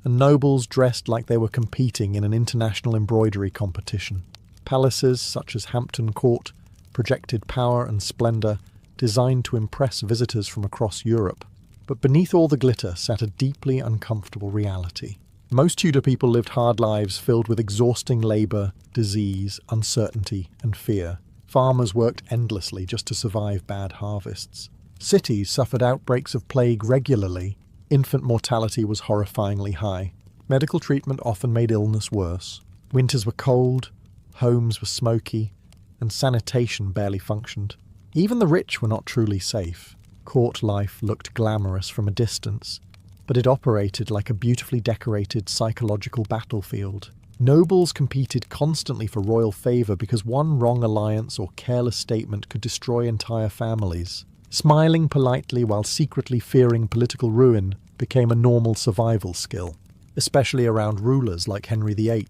And nobles dressed like they were competing in an international embroidery competition. Palaces such as Hampton Court projected power and splendour, designed to impress visitors from across Europe. But beneath all the glitter sat a deeply uncomfortable reality. Most Tudor people lived hard lives filled with exhausting labour, disease, uncertainty, and fear. Farmers worked endlessly just to survive bad harvests. Cities suffered outbreaks of plague regularly. Infant mortality was horrifyingly high. Medical treatment often made illness worse. Winters were cold, homes were smoky, and sanitation barely functioned. Even the rich were not truly safe. Court life looked glamorous from a distance, but it operated like a beautifully decorated psychological battlefield. Nobles competed constantly for royal favour because one wrong alliance or careless statement could destroy entire families. Smiling politely while secretly fearing political ruin became a normal survival skill, especially around rulers like Henry VIII.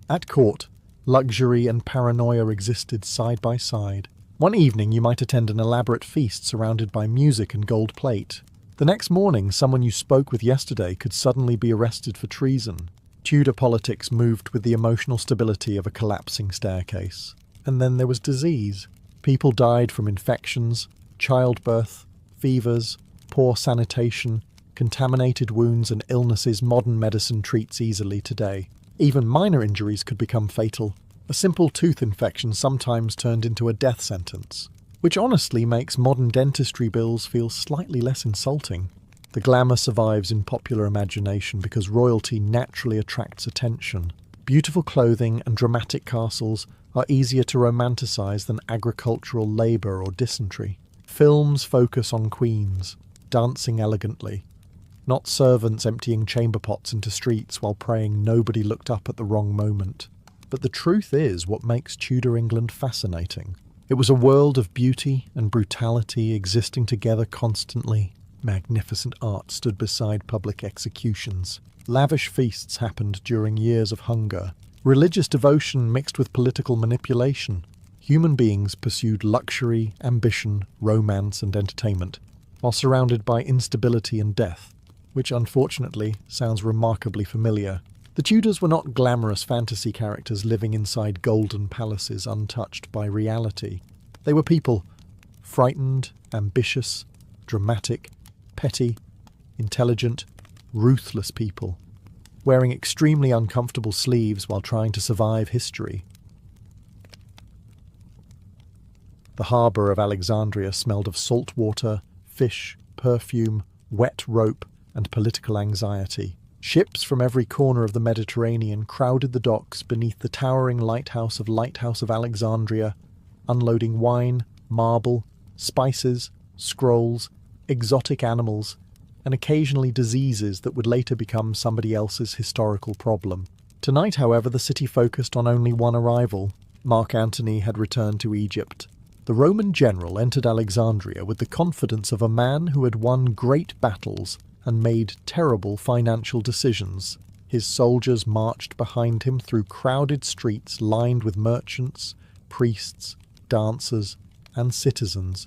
At court, luxury and paranoia existed side by side. One evening you might attend an elaborate feast surrounded by music and gold plate. The next morning, someone you spoke with yesterday could suddenly be arrested for treason. Tudor politics moved with the emotional stability of a collapsing staircase. And then there was disease. People died from infections, childbirth, fevers, poor sanitation, contaminated wounds and illnesses modern medicine treats easily today. Even minor injuries could become fatal. A simple tooth infection sometimes turned into a death sentence, which honestly makes modern dentistry bills feel slightly less insulting. The glamour survives in popular imagination because royalty naturally attracts attention. Beautiful clothing and dramatic castles are easier to romanticize than agricultural labor or dysentery. Films focus on queens, dancing elegantly, not servants emptying chamber pots into streets while praying nobody looked up at the wrong moment. But the truth is what makes Tudor England fascinating. It was a world of beauty and brutality existing together constantly. Magnificent art stood beside public executions. Lavish feasts happened during years of hunger. Religious devotion mixed with political manipulation. Human beings pursued luxury, ambition, romance, and entertainment, while surrounded by instability and death, which unfortunately sounds remarkably familiar. The Tudors were not glamorous fantasy characters living inside golden palaces untouched by reality. They were people, frightened, ambitious, dramatic, petty, intelligent, ruthless people, wearing extremely uncomfortable sleeves while trying to survive history. The harbour of Alexandria smelled of salt water, fish, perfume, wet rope, and political anxiety. Ships from every corner of the Mediterranean crowded the docks beneath the towering lighthouse of Alexandria, unloading wine, marble, spices, scrolls, exotic animals, and occasionally diseases that would later become somebody else's historical problem. Tonight, however, the city focused on only one arrival. Mark Antony had returned to Egypt. The Roman general entered Alexandria with the confidence of a man who had won great battles and made terrible financial decisions. His soldiers marched behind him through crowded streets lined with merchants, priests, dancers, and citizens,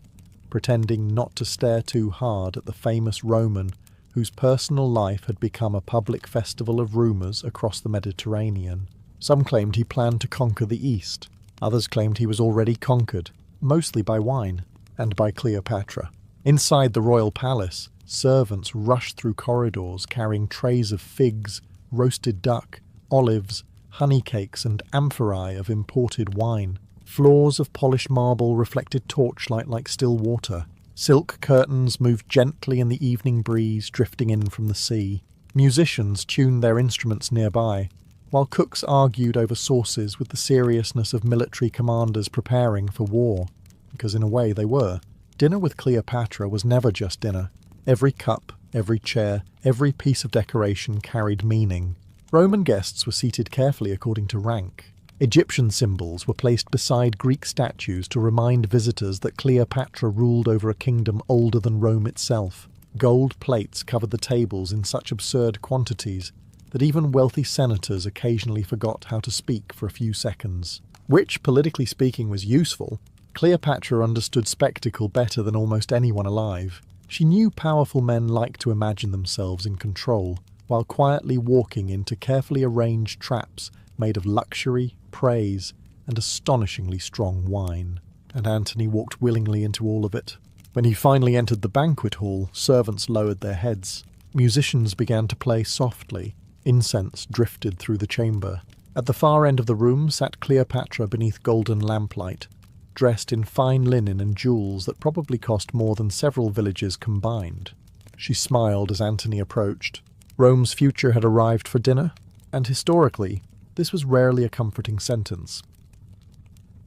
pretending not to stare too hard at the famous Roman whose personal life had become a public festival of rumours across the Mediterranean. Some claimed he planned to conquer the East. Others claimed he was already conquered, mostly by wine, and by Cleopatra. Inside the royal palace, servants rushed through corridors carrying trays of figs, roasted duck, olives, honey cakes, and amphorae of imported wine. Floors of polished marble reflected torchlight like still water. Silk curtains moved gently in the evening breeze drifting in from the sea. Musicians tuned their instruments nearby, while cooks argued over sauces with the seriousness of military commanders preparing for war, because in a way they were. Dinner with Cleopatra was never just dinner. Every cup, every chair, every piece of decoration carried meaning. Roman guests were seated carefully according to rank. Egyptian symbols were placed beside Greek statues to remind visitors that Cleopatra ruled over a kingdom older than Rome itself. Gold plates covered the tables in such absurd quantities that even wealthy senators occasionally forgot how to speak for a few seconds. Which, politically speaking, was useful. Cleopatra understood spectacle better than almost anyone alive. She knew powerful men liked to imagine themselves in control, while quietly walking into carefully arranged traps made of luxury, praise, and astonishingly strong wine. And Antony walked willingly into all of it. When he finally entered the banquet hall, servants lowered their heads. Musicians began to play softly. Incense drifted through the chamber. At the far end of the room sat Cleopatra beneath golden lamplight, dressed in fine linen and jewels that probably cost more than several villages combined. She smiled as Antony approached. Rome's future had arrived for dinner, and historically, this was rarely a comforting sentence.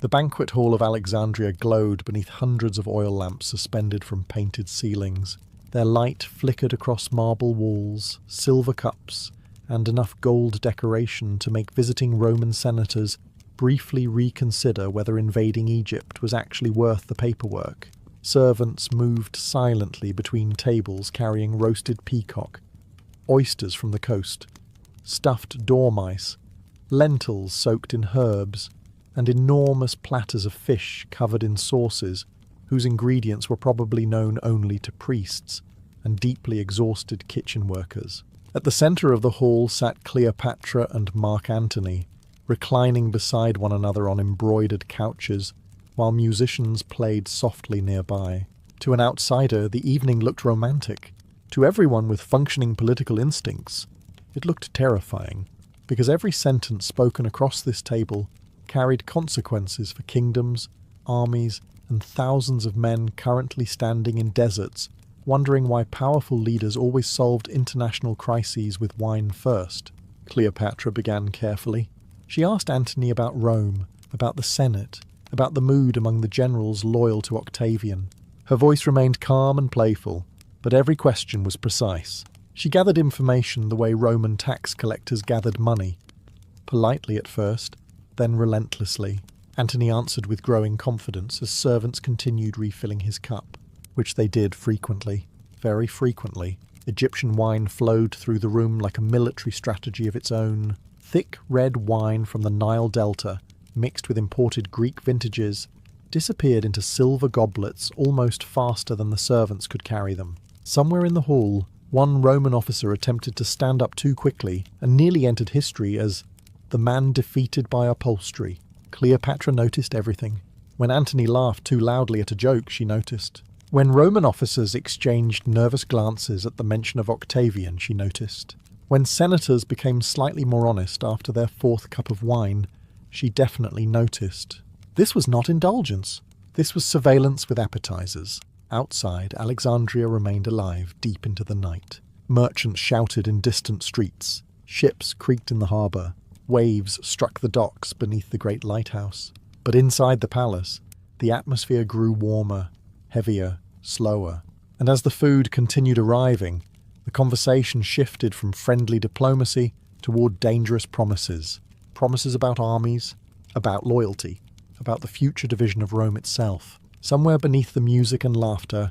The banquet hall of Alexandria glowed beneath hundreds of oil lamps suspended from painted ceilings. Their light flickered across marble walls, silver cups, and enough gold decoration to make visiting Roman senators briefly reconsider whether invading Egypt was actually worth the paperwork. Servants moved silently between tables carrying roasted peacock, oysters from the coast, stuffed dormice, lentils soaked in herbs, and enormous platters of fish covered in sauces whose ingredients were probably known only to priests and deeply exhausted kitchen workers. At the centre of the hall sat Cleopatra and Mark Antony, reclining beside one another on embroidered couches, while musicians played softly nearby. To an outsider, the evening looked romantic. To everyone with functioning political instincts, it looked terrifying, because every sentence spoken across this table carried consequences for kingdoms, armies, and thousands of men currently standing in deserts, wondering why powerful leaders always solved international crises with wine first. Cleopatra began carefully. She asked Antony about Rome, about the Senate, about the mood among the generals loyal to Octavian. Her voice remained calm and playful, but every question was precise. She gathered information the way Roman tax collectors gathered money, politely at first, then relentlessly. Antony answered with growing confidence as servants continued refilling his cup, which they did frequently. very frequently. Egyptian wine flowed through the room like a military strategy of its own. Thick red wine from the Nile Delta, mixed with imported Greek vintages, disappeared into silver goblets almost faster than the servants could carry them. Somewhere in the hall, one Roman officer attempted to stand up too quickly and nearly entered history as the man defeated by upholstery. Cleopatra noticed everything. When Antony laughed too loudly at a joke, she noticed. When Roman officers exchanged nervous glances at the mention of Octavian, she noticed. When senators became slightly more honest after their fourth cup of wine, she definitely noticed. This was not indulgence. This was surveillance with appetizers. Outside, Alexandria remained alive deep into the night. Merchants shouted in distant streets. Ships creaked in the harbour. Waves struck the docks beneath the great lighthouse. But inside the palace, the atmosphere grew warmer, heavier, slower. And as the food continued arriving, the conversation shifted from friendly diplomacy toward dangerous promises. Promises about armies, about loyalty, about the future division of Rome itself. Somewhere beneath the music and laughter,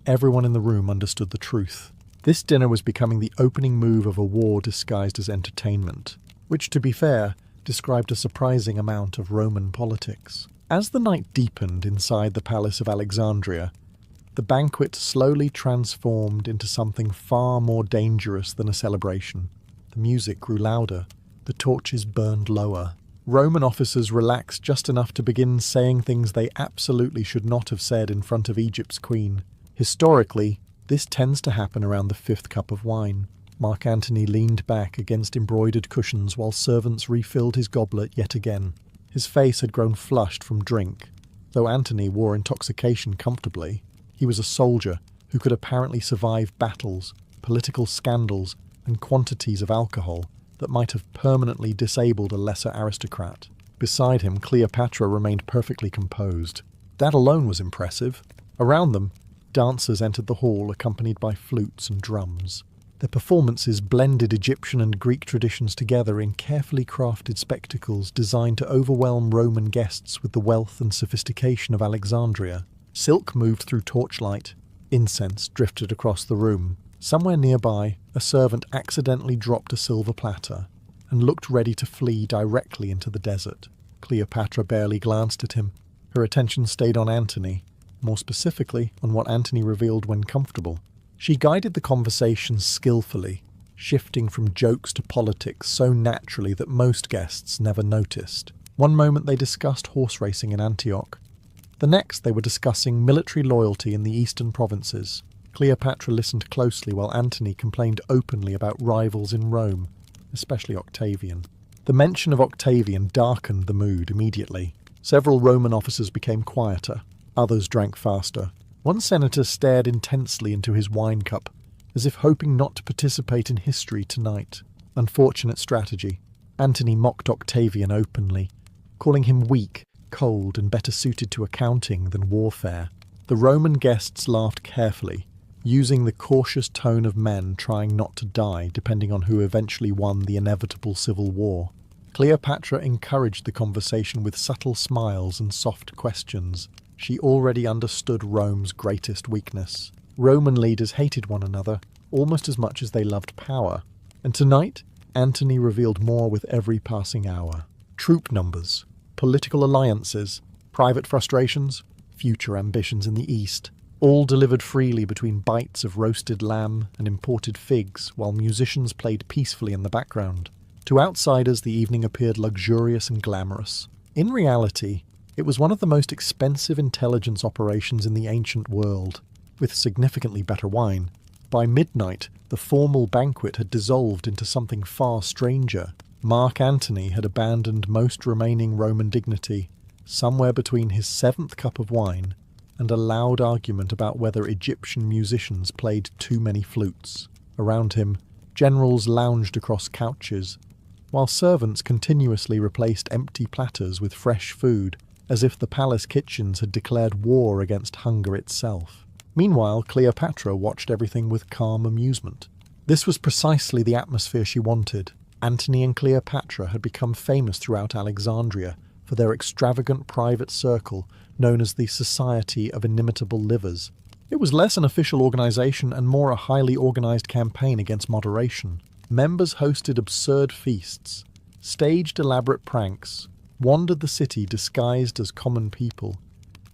everyone in the room understood the truth. This dinner was becoming the opening move of a war disguised as entertainment, which, to be fair, described a surprising amount of Roman politics. As the night deepened inside the Palace of Alexandria, the banquet slowly transformed into something far more dangerous than a celebration. The music grew louder, the torches burned lower. Roman officers relaxed just enough to begin saying things they absolutely should not have said in front of Egypt's queen. Historically, this tends to happen around the fifth cup of wine. Mark Antony leaned back against embroidered cushions while servants refilled his goblet yet again. His face had grown flushed from drink. Though Antony wore intoxication comfortably, he was a soldier who could apparently survive battles, political scandals, and quantities of alcohol that might have permanently disabled a lesser aristocrat. Beside him, Cleopatra remained perfectly composed. That alone was impressive. Around them, dancers entered the hall accompanied by flutes and drums. Their performances blended Egyptian and Greek traditions together in carefully crafted spectacles designed to overwhelm Roman guests with the wealth and sophistication of Alexandria. Silk moved through torchlight. Incense drifted across the room. Somewhere nearby, a servant accidentally dropped a silver platter and looked ready to flee directly into the desert. Cleopatra barely glanced at him. Her attention stayed on Antony, more specifically on what Antony revealed when comfortable. She guided the conversation skillfully, shifting from jokes to politics so naturally that most guests never noticed. One moment they discussed horse racing in Antioch. The next they were discussing military loyalty in the eastern provinces. Cleopatra listened closely while Antony complained openly about rivals in Rome, especially Octavian. The mention of Octavian darkened the mood immediately. Several Roman officers became quieter. Others drank faster. One senator stared intensely into his wine cup, as if hoping not to participate in history tonight. Unfortunate strategy. Antony mocked Octavian openly, calling him weak, cold, and better suited to accounting than warfare. The Roman guests laughed carefully, using the cautious tone of men trying not to die depending on who eventually won the inevitable civil war. Cleopatra encouraged the conversation with subtle smiles and soft questions. She already understood Rome's greatest weakness. Roman leaders hated one another almost as much as they loved power. And tonight, Antony revealed more with every passing hour. Troop numbers, political alliances, private frustrations, future ambitions in the East, all delivered freely between bites of roasted lamb and imported figs while musicians played peacefully in the background. To outsiders, the evening appeared luxurious and glamorous. In reality, it was one of the most expensive intelligence operations in the ancient world, with significantly better wine. By midnight, the formal banquet had dissolved into something far stranger. Mark Antony had abandoned most remaining Roman dignity, somewhere between his seventh cup of wine and a loud argument about whether Egyptian musicians played too many flutes. Around him, generals lounged across couches, while servants continuously replaced empty platters with fresh food, as if the palace kitchens had declared war against hunger itself. Meanwhile, Cleopatra watched everything with calm amusement. This was precisely the atmosphere she wanted. Antony and Cleopatra had become famous throughout Alexandria for their extravagant private circle known as the Society of Inimitable Livers. It was less an official organization and more a highly organized campaign against moderation. Members hosted absurd feasts, staged elaborate pranks, wandered the city disguised as common people,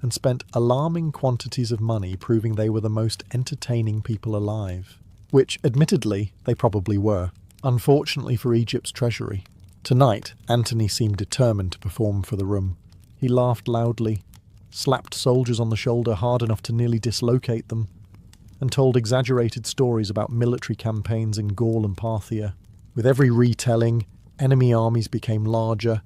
and spent alarming quantities of money proving they were the most entertaining people alive. Which, admittedly, they probably were. Unfortunately for Egypt's treasury. Tonight, Antony seemed determined to perform for the room. He laughed loudly, slapped soldiers on the shoulder hard enough to nearly dislocate them, and told exaggerated stories about military campaigns in Gaul and Parthia. With every retelling, enemy armies became larger,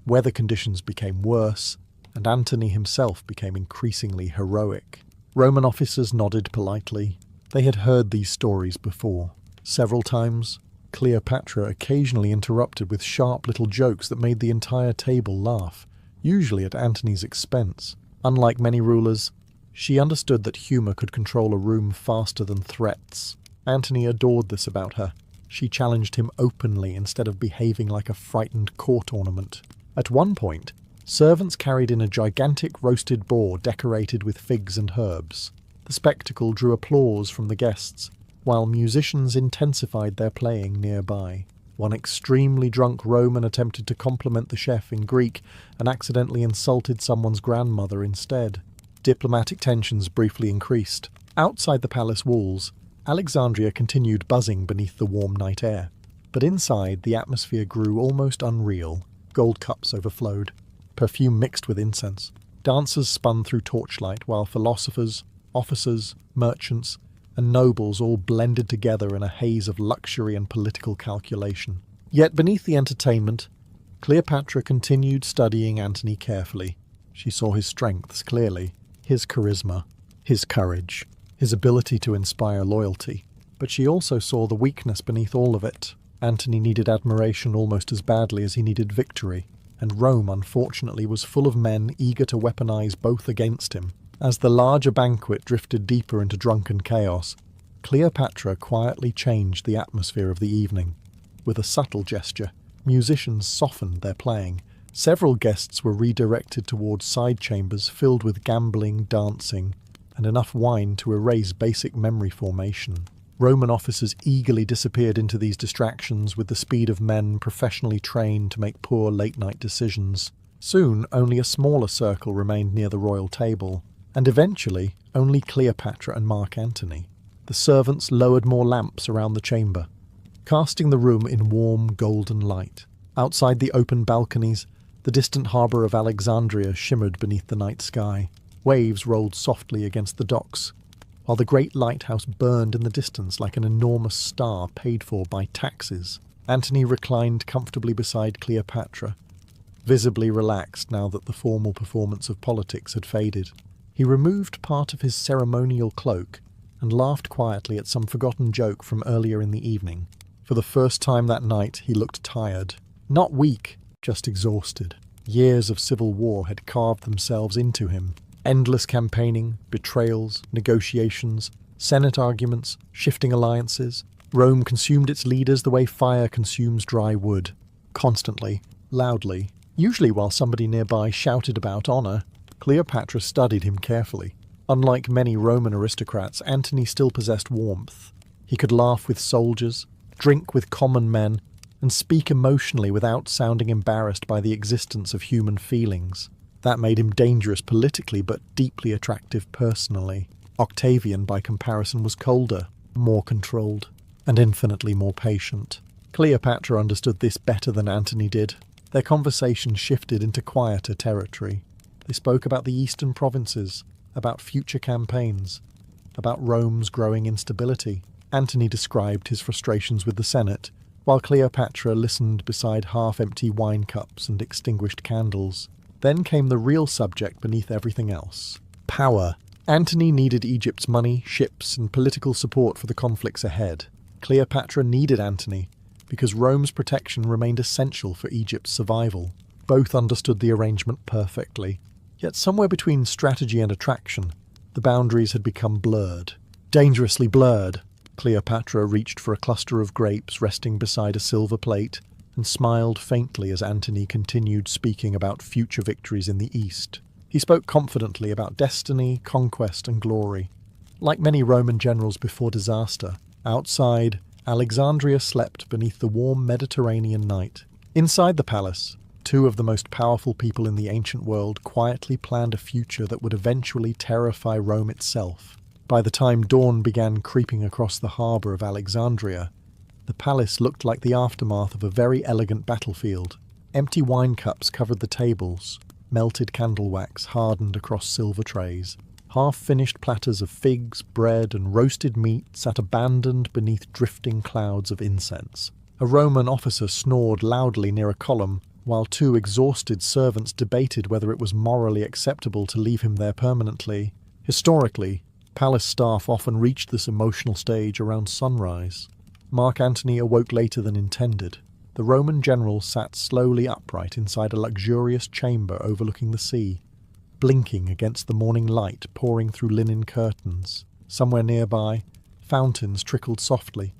weather conditions became worse, and Antony himself became increasingly heroic. Roman officers nodded politely. They had heard these stories before. Several times, Cleopatra occasionally interrupted with sharp little jokes that made the entire table laugh, usually at Antony's expense. Unlike many rulers, she understood that humour could control a room faster than threats. Antony adored this about her. She challenged him openly instead of behaving like a frightened court ornament. At one point, servants carried in a gigantic roasted boar decorated with figs and herbs. The spectacle drew applause from the guests, while musicians intensified their playing nearby. One extremely drunk Roman attempted to compliment the chef in Greek and accidentally insulted someone's grandmother instead. Diplomatic tensions briefly increased. Outside the palace walls, Alexandria continued buzzing beneath the warm night air. But inside, the atmosphere grew almost unreal. Gold cups overflowed. Perfume mixed with incense. Dancers spun through torchlight, while philosophers, officers, merchants, and nobles all blended together in a haze of luxury and political calculation. Yet beneath the entertainment, Cleopatra continued studying Antony carefully. She saw his strengths clearly, his charisma, his courage, his ability to inspire loyalty. But she also saw the weakness beneath all of it. Antony needed admiration almost as badly as he needed victory, and Rome, unfortunately, was full of men eager to weaponize both against him. As the larger banquet drifted deeper into drunken chaos, Cleopatra quietly changed the atmosphere of the evening. With a subtle gesture, musicians softened their playing. Several guests were redirected towards side chambers filled with gambling, dancing, and enough wine to erase basic memory formation. Roman officers eagerly disappeared into these distractions with the speed of men professionally trained to make poor late-night decisions. Soon, only a smaller circle remained near the royal table, and eventually only Cleopatra and Mark Antony. The servants lowered more lamps around the chamber, casting the room in warm golden light. Outside the open balconies, the distant harbour of Alexandria shimmered beneath the night sky. Waves rolled softly against the docks, while the great lighthouse burned in the distance like an enormous star paid for by taxes. Antony reclined comfortably beside Cleopatra, visibly relaxed now that the formal performance of politics had faded. He removed part of his ceremonial cloak and laughed quietly at some forgotten joke from earlier in the evening. For the first time that night, he looked tired. Not weak, just exhausted. Years of civil war had carved themselves into him. Endless campaigning, betrayals, negotiations, Senate arguments, shifting alliances. Rome consumed its leaders the way fire consumes dry wood. Constantly, loudly, usually while somebody nearby shouted about honor. Cleopatra studied him carefully. Unlike many Roman aristocrats, Antony still possessed warmth. He could laugh with soldiers, drink with common men, and speak emotionally without sounding embarrassed by the existence of human feelings. That made him dangerous politically, but deeply attractive personally. Octavian, by comparison, was colder, more controlled, and infinitely more patient. Cleopatra understood this better than Antony did. Their conversation shifted into quieter territory. They spoke about the eastern provinces, about future campaigns, about Rome's growing instability. Antony described his frustrations with the Senate, while Cleopatra listened beside half-empty wine cups and extinguished candles. Then came the real subject beneath everything else: power. Antony needed Egypt's money, ships, and political support for the conflicts ahead. Cleopatra needed Antony because Rome's protection remained essential for Egypt's survival. Both understood the arrangement perfectly. Yet somewhere between strategy and attraction, the boundaries had become blurred. Dangerously blurred. Cleopatra reached for a cluster of grapes resting beside a silver plate and smiled faintly as Antony continued speaking about future victories in the east. He spoke confidently about destiny, conquest, and glory. Like many Roman generals before disaster, outside, Alexandria slept beneath the warm Mediterranean night. Inside the palace, two of the most powerful people in the ancient world quietly planned a future that would eventually terrify Rome itself. By the time dawn began creeping across the harbour of Alexandria, the palace looked like the aftermath of a very elegant battlefield. Empty wine cups covered the tables, melted candle wax hardened across silver trays. Half-finished platters of figs, bread, and roasted meat sat abandoned beneath drifting clouds of incense. A Roman officer snored loudly near a column, while two exhausted servants debated whether it was morally acceptable to leave him there permanently. Historically, palace staff often reached this emotional stage around sunrise. Mark Antony awoke later than intended. The Roman general sat slowly upright inside a luxurious chamber overlooking the sea, blinking against the morning light pouring through linen curtains. Somewhere nearby, fountains trickled softly,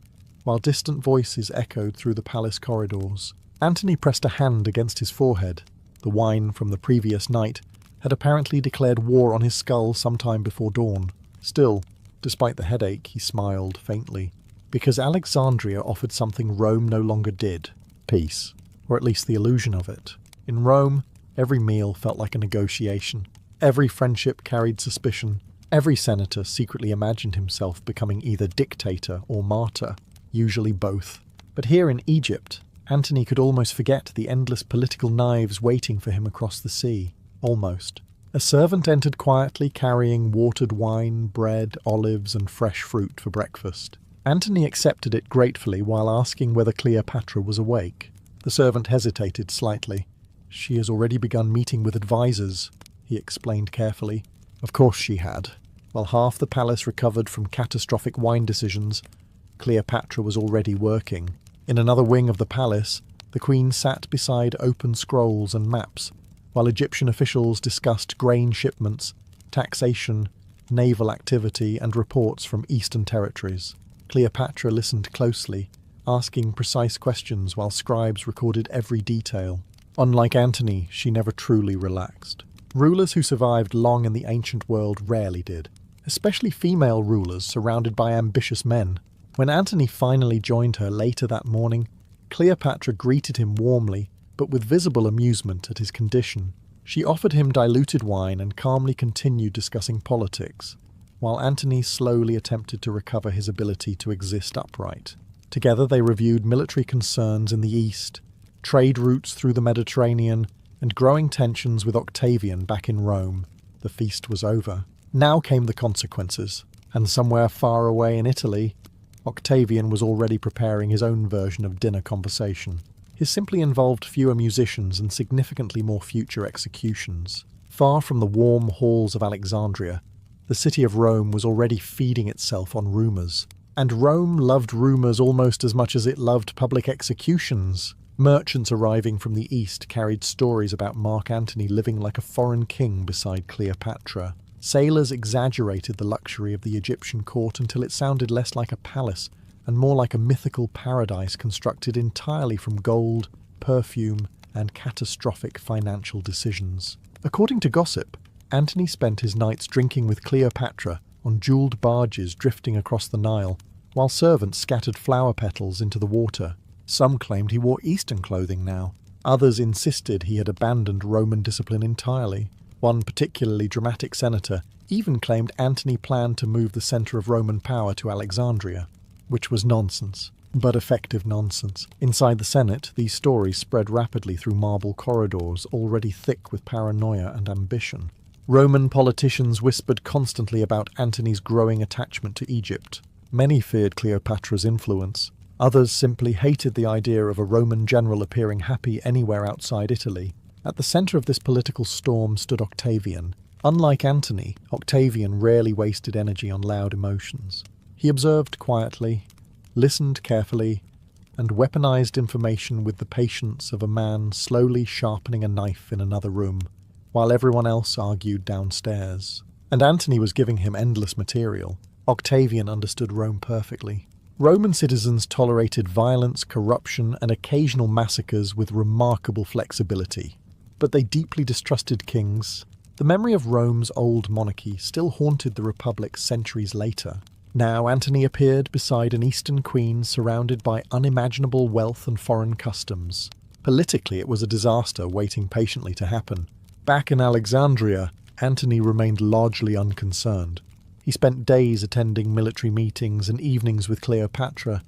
while distant voices echoed through the palace corridors. Antony pressed a hand against his forehead. The wine from the previous night had apparently declared war on his skull sometime before dawn. Still, despite the headache, he smiled faintly, because Alexandria offered something Rome no longer did: peace, or at least the illusion of it. In Rome, every meal felt like a negotiation. Every friendship carried suspicion. Every senator secretly imagined himself becoming either dictator or martyr, usually both. But here in Egypt, Antony could almost forget the endless political knives waiting for him across the sea. Almost. A servant entered quietly carrying watered wine, bread, olives, and fresh fruit for breakfast. Antony accepted it gratefully while asking whether Cleopatra was awake. The servant hesitated slightly. "She has already begun meeting with advisors," he explained carefully. Of course she had. While half the palace recovered from catastrophic wine decisions, Cleopatra was already working. In another wing of the palace, the queen sat beside open scrolls and maps, while Egyptian officials discussed grain shipments, taxation, naval activity, and reports from eastern territories. Cleopatra listened closely, asking precise questions while scribes recorded every detail. Unlike Antony, she never truly relaxed. Rulers who survived long in the ancient world rarely did, especially female rulers surrounded by ambitious men. When Antony finally joined her later that morning, Cleopatra greeted him warmly, but with visible amusement at his condition. She offered him diluted wine and calmly continued discussing politics, while Antony slowly attempted to recover his ability to exist upright. Together they reviewed military concerns in the east, trade routes through the Mediterranean, and growing tensions with Octavian back in Rome. The feast was over. Now came the consequences, and somewhere far away in Italy, Octavian was already preparing his own version of dinner conversation. His simply involved fewer musicians and significantly more future executions. Far from the warm halls of Alexandria, the city of Rome was already feeding itself on rumours. And Rome loved rumours almost as much as it loved public executions. Merchants arriving from the east carried stories about Mark Antony living like a foreign king beside Cleopatra. Sailors exaggerated the luxury of the Egyptian court until it sounded less like a palace and more like a mythical paradise constructed entirely from gold, perfume, and catastrophic financial decisions. According to gossip, Antony spent his nights drinking with Cleopatra on jewelled barges drifting across the Nile, while servants scattered flower petals into the water. Some claimed he wore Eastern clothing now. Others insisted he had abandoned Roman discipline entirely. One particularly dramatic senator even claimed Antony planned to move the centre of Roman power to Alexandria, which was nonsense, but effective nonsense. Inside the Senate, these stories spread rapidly through marble corridors already thick with paranoia and ambition. Roman politicians whispered constantly about Antony's growing attachment to Egypt. Many feared Cleopatra's influence. Others simply hated the idea of a Roman general appearing happy anywhere outside Italy. At the centre of this political storm stood Octavian. Unlike Antony, Octavian rarely wasted energy on loud emotions. He observed quietly, listened carefully, and weaponized information with the patience of a man slowly sharpening a knife in another room, while everyone else argued downstairs. And Antony was giving him endless material. Octavian understood Rome perfectly. Roman citizens tolerated violence, corruption, and occasional massacres with remarkable flexibility. But they deeply distrusted kings, The memory of Rome's old monarchy still haunted the Republic centuries later. Now Antony appeared beside an Eastern queen surrounded by unimaginable wealth and foreign customs. Politically, it was a disaster waiting patiently to happen. Back in Alexandria, Antony remained largely unconcerned. He spent days attending military meetings and evenings with Cleopatra,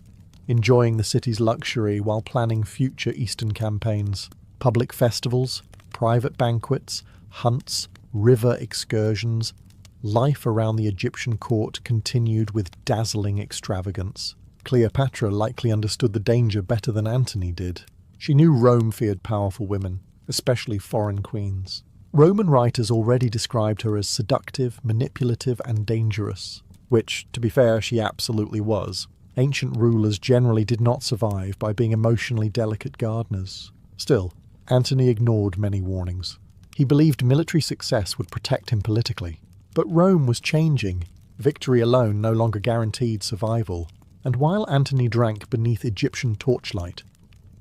enjoying the city's luxury while planning future Eastern campaigns. Public festivals, private banquets, hunts, river excursions, life around the Egyptian court continued with dazzling extravagance. Cleopatra likely understood the danger better than Antony did. She knew Rome feared powerful women, especially foreign queens. Roman writers already described her as seductive, manipulative, and dangerous, which, to be fair, she absolutely was. Ancient rulers generally did not survive by being emotionally delicate gardeners. Still, Antony ignored many warnings. He believed military success would protect him politically. But Rome was changing. Victory alone no longer guaranteed survival. And while Antony drank beneath Egyptian torchlight,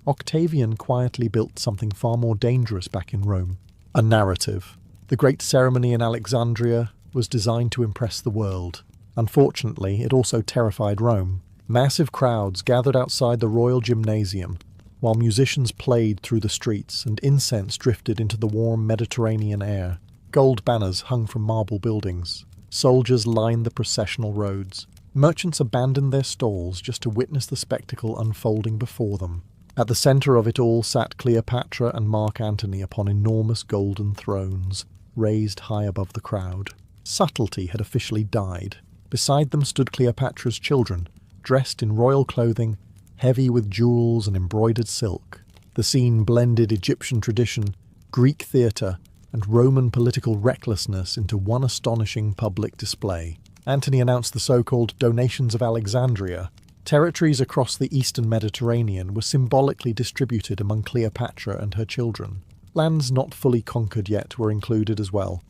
Octavian quietly built something far more dangerous back in Rome. A narrative. The great ceremony in Alexandria was designed to impress the world. Unfortunately, it also terrified Rome. Massive crowds gathered outside the royal gymnasium, while musicians played through the streets and incense drifted into the warm Mediterranean air. Gold banners hung from marble buildings. Soldiers lined the processional roads. Merchants abandoned their stalls just to witness the spectacle unfolding before them. At the centre of it all sat Cleopatra and Mark Antony upon enormous golden thrones, raised high above the crowd. Subtlety had officially died. Beside them stood Cleopatra's children, dressed in royal clothing, heavy with jewels and embroidered silk. The scene blended Egyptian tradition, Greek theatre, and Roman political recklessness into one astonishing public display. Antony announced the so-called Donations of Alexandria. Territories across the eastern Mediterranean were symbolically distributed among Cleopatra and her children. Lands not fully conquered yet were included as well,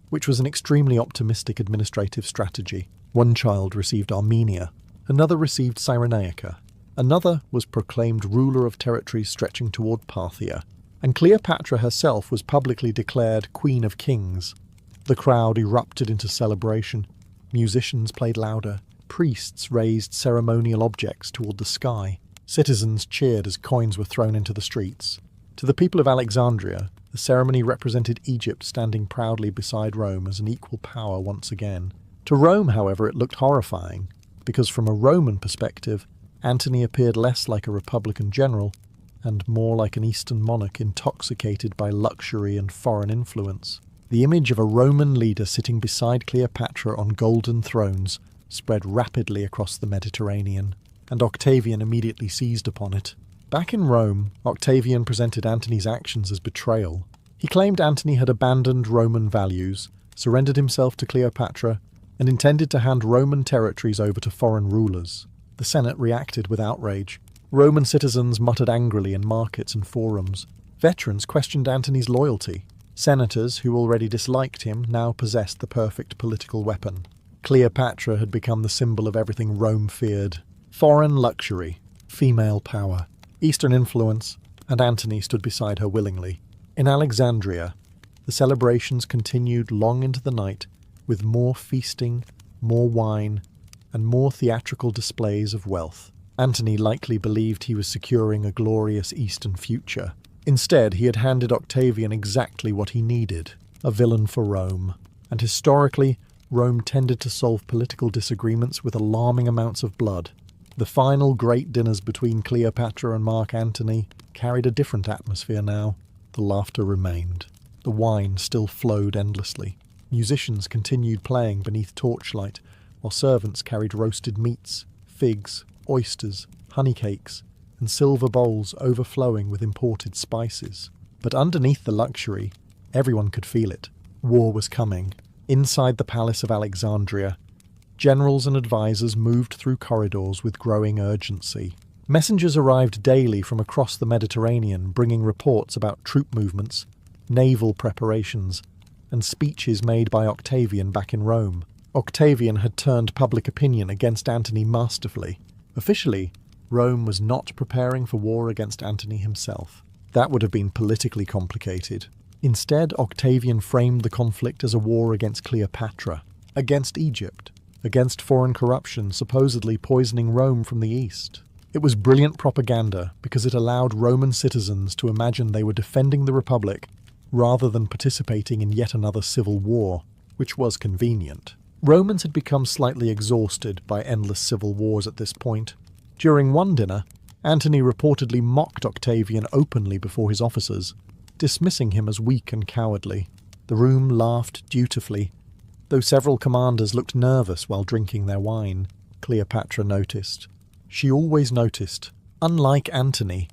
which was an extremely optimistic administrative strategy. One child received Armenia, another received Cyrenaica, another was proclaimed ruler of territories stretching toward Parthia, and Cleopatra herself was publicly declared Queen of Kings. The crowd erupted into celebration. Musicians played louder. Priests raised ceremonial objects toward the sky. Citizens cheered as coins were thrown into the streets. To the people of Alexandria, the ceremony represented Egypt standing proudly beside Rome as an equal power once again. To Rome, however, it looked horrifying, because from a Roman perspective, Antony appeared less like a republican general and more like an Eastern monarch intoxicated by luxury and foreign influence. The image of a Roman leader sitting beside Cleopatra on golden thrones spread rapidly across the Mediterranean, and Octavian immediately seized upon it. Back in Rome, Octavian presented Antony's actions as betrayal. He claimed Antony had abandoned Roman values, surrendered himself to Cleopatra, and intended to hand Roman territories over to foreign rulers. The Senate reacted with outrage. Roman citizens muttered angrily in markets and forums. Veterans questioned Antony's loyalty. Senators, who already disliked him, now possessed the perfect political weapon. Cleopatra had become the symbol of everything Rome feared. Foreign luxury, female power, Eastern influence, and Antony stood beside her willingly. In Alexandria, the celebrations continued long into the night, with more feasting, more wine, and more theatrical displays of wealth. Antony likely believed he was securing a glorious Eastern future. Instead, he had handed Octavian exactly what he needed, a villain for Rome. And historically, Rome tended to solve political disagreements with alarming amounts of blood. The final great dinners between Cleopatra and Mark Antony carried a different atmosphere now. The laughter remained. The wine still flowed endlessly. Musicians continued playing beneath torchlight, while servants carried roasted meats, figs, oysters, honey cakes, and silver bowls overflowing with imported spices. But underneath the luxury, everyone could feel it. War was coming. Inside the Palace of Alexandria, generals and advisors moved through corridors with growing urgency. Messengers arrived daily from across the Mediterranean, bringing reports about troop movements, naval preparations, and speeches made by Octavian back in Rome. Octavian had turned public opinion against Antony masterfully. Officially, Rome was not preparing for war against Antony himself. That would have been politically complicated. Instead, Octavian framed the conflict as a war against Cleopatra, against Egypt, against foreign corruption supposedly poisoning Rome from the east. It was brilliant propaganda because it allowed Roman citizens to imagine they were defending the Republic rather than participating in yet another civil war, which was convenient. Romans had become slightly exhausted by endless civil wars at this point. During one dinner, Antony reportedly mocked Octavian openly before his officers, dismissing him as weak and cowardly. The room laughed dutifully, though several commanders looked nervous while drinking their wine, Cleopatra noticed. She always noticed. Unlike Antony,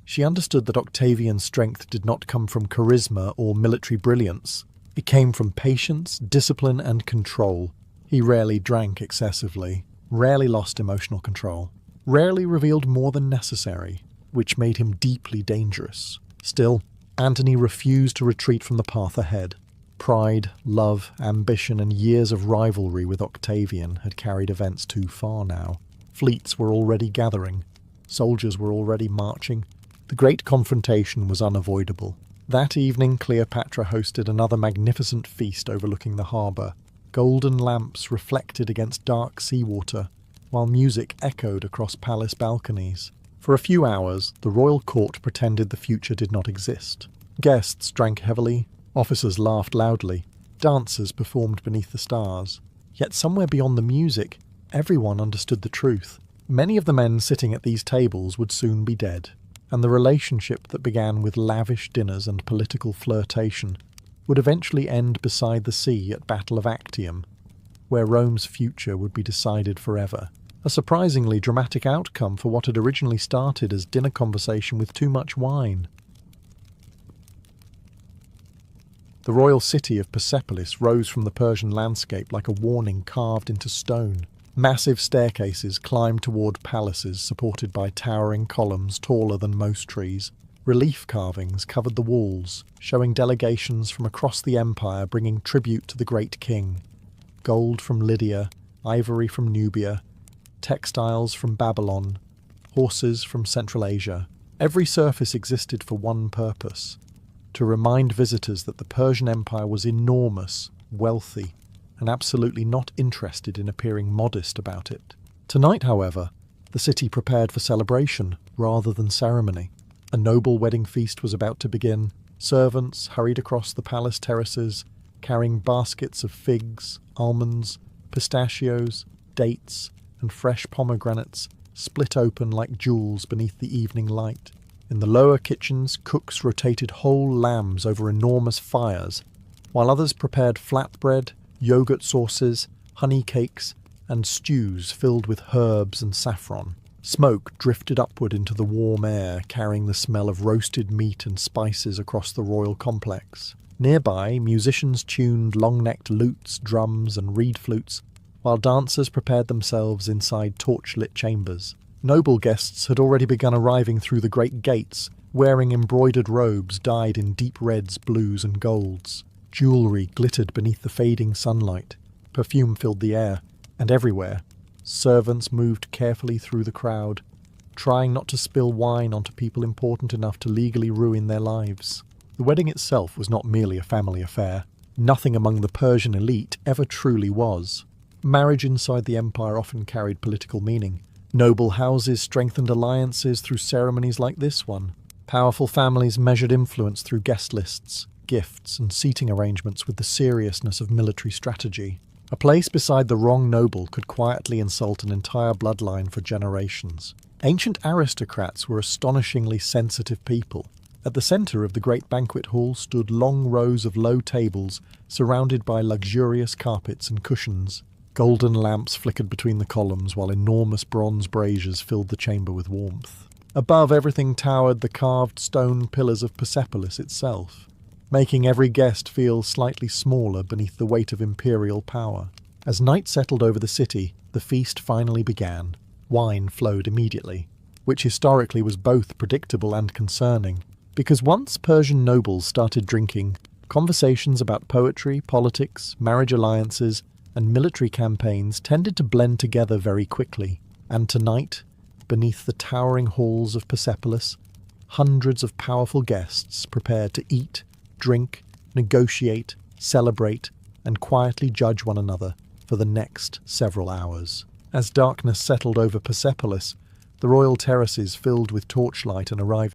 she understood that Octavian's strength did not come from charisma or military brilliance. It came from patience, discipline, and control. He rarely drank excessively, rarely lost emotional control, rarely revealed more than necessary, which made him deeply dangerous. Still, Antony refused to retreat from the path ahead. Pride, love, ambition, and years of rivalry with Octavian had carried events too far now. Fleets were already gathering. Soldiers were already marching. The great confrontation was unavoidable. That evening, Cleopatra hosted another magnificent feast overlooking the harbour. Golden lamps reflected against dark seawater, while music echoed across palace balconies. For a few hours, the royal court pretended the future did not exist. Guests drank heavily, officers laughed loudly, dancers performed beneath the stars. Yet somewhere beyond the music, everyone understood the truth. Many of the men sitting at these tables would soon be dead, and the relationship that began with lavish dinners and political flirtation would eventually end beside the sea at Battle of Actium, where Rome's future would be decided forever. A surprisingly dramatic outcome for what had originally started as dinner conversation with too much wine. The royal city of Persepolis rose from the Persian landscape like a warning carved into stone. Massive staircases climbed toward palaces supported by towering columns taller than most trees. Relief carvings covered the walls, showing delegations from across the empire bringing tribute to the great king. Gold from Lydia, ivory from Nubia, textiles from Babylon, horses from Central Asia. Every surface existed for one purpose: to remind visitors that the Persian Empire was enormous, wealthy, and absolutely not interested in appearing modest about it. Tonight, however, the city prepared for celebration rather than ceremony. A noble wedding feast was about to begin. Servants hurried across the palace terraces, carrying baskets of figs, almonds, pistachios, dates, and fresh pomegranates, split open like jewels beneath the evening light. In the lower kitchens, cooks rotated whole lambs over enormous fires, while others prepared flatbread, yogurt sauces, honey cakes, and stews filled with herbs and saffron. Smoke drifted upward into the warm air, carrying the smell of roasted meat and spices across the royal complex. Nearby, musicians tuned long-necked lutes, drums, and reed flutes, while dancers prepared themselves inside torch-lit chambers. Noble guests had already begun arriving through the great gates, wearing embroidered robes dyed in deep reds, blues, and golds. Jewellery glittered beneath the fading sunlight. Perfume filled the air, and everywhere, servants moved carefully through the crowd, trying not to spill wine onto people important enough to legally ruin their lives. The wedding itself was not merely a family affair. Nothing among the Persian elite ever truly was. Marriage inside the empire often carried political meaning. Noble houses strengthened alliances through ceremonies like this one. Powerful families measured influence through guest lists, gifts, and seating arrangements with the seriousness of military strategy. A place beside the wrong noble could quietly insult an entire bloodline for generations. Ancient aristocrats were astonishingly sensitive people. At the centre of the great banquet hall stood long rows of low tables surrounded by luxurious carpets and cushions. Golden lamps flickered between the columns while enormous bronze braziers filled the chamber with warmth. Above everything towered the carved stone pillars of Persepolis itself, making every guest feel slightly smaller beneath the weight of imperial power. As night settled over the city, the feast finally began. Wine flowed immediately, which historically was both predictable and concerning, because once Persian nobles started drinking, conversations about poetry, politics, marriage alliances, and military campaigns tended to blend together very quickly. And tonight, beneath the towering halls of Persepolis, hundreds of powerful guests prepared to eat, drink, negotiate, celebrate, and quietly judge one another for the next several hours. As darkness settled over Persepolis, the royal terraces filled with torchlight and arriving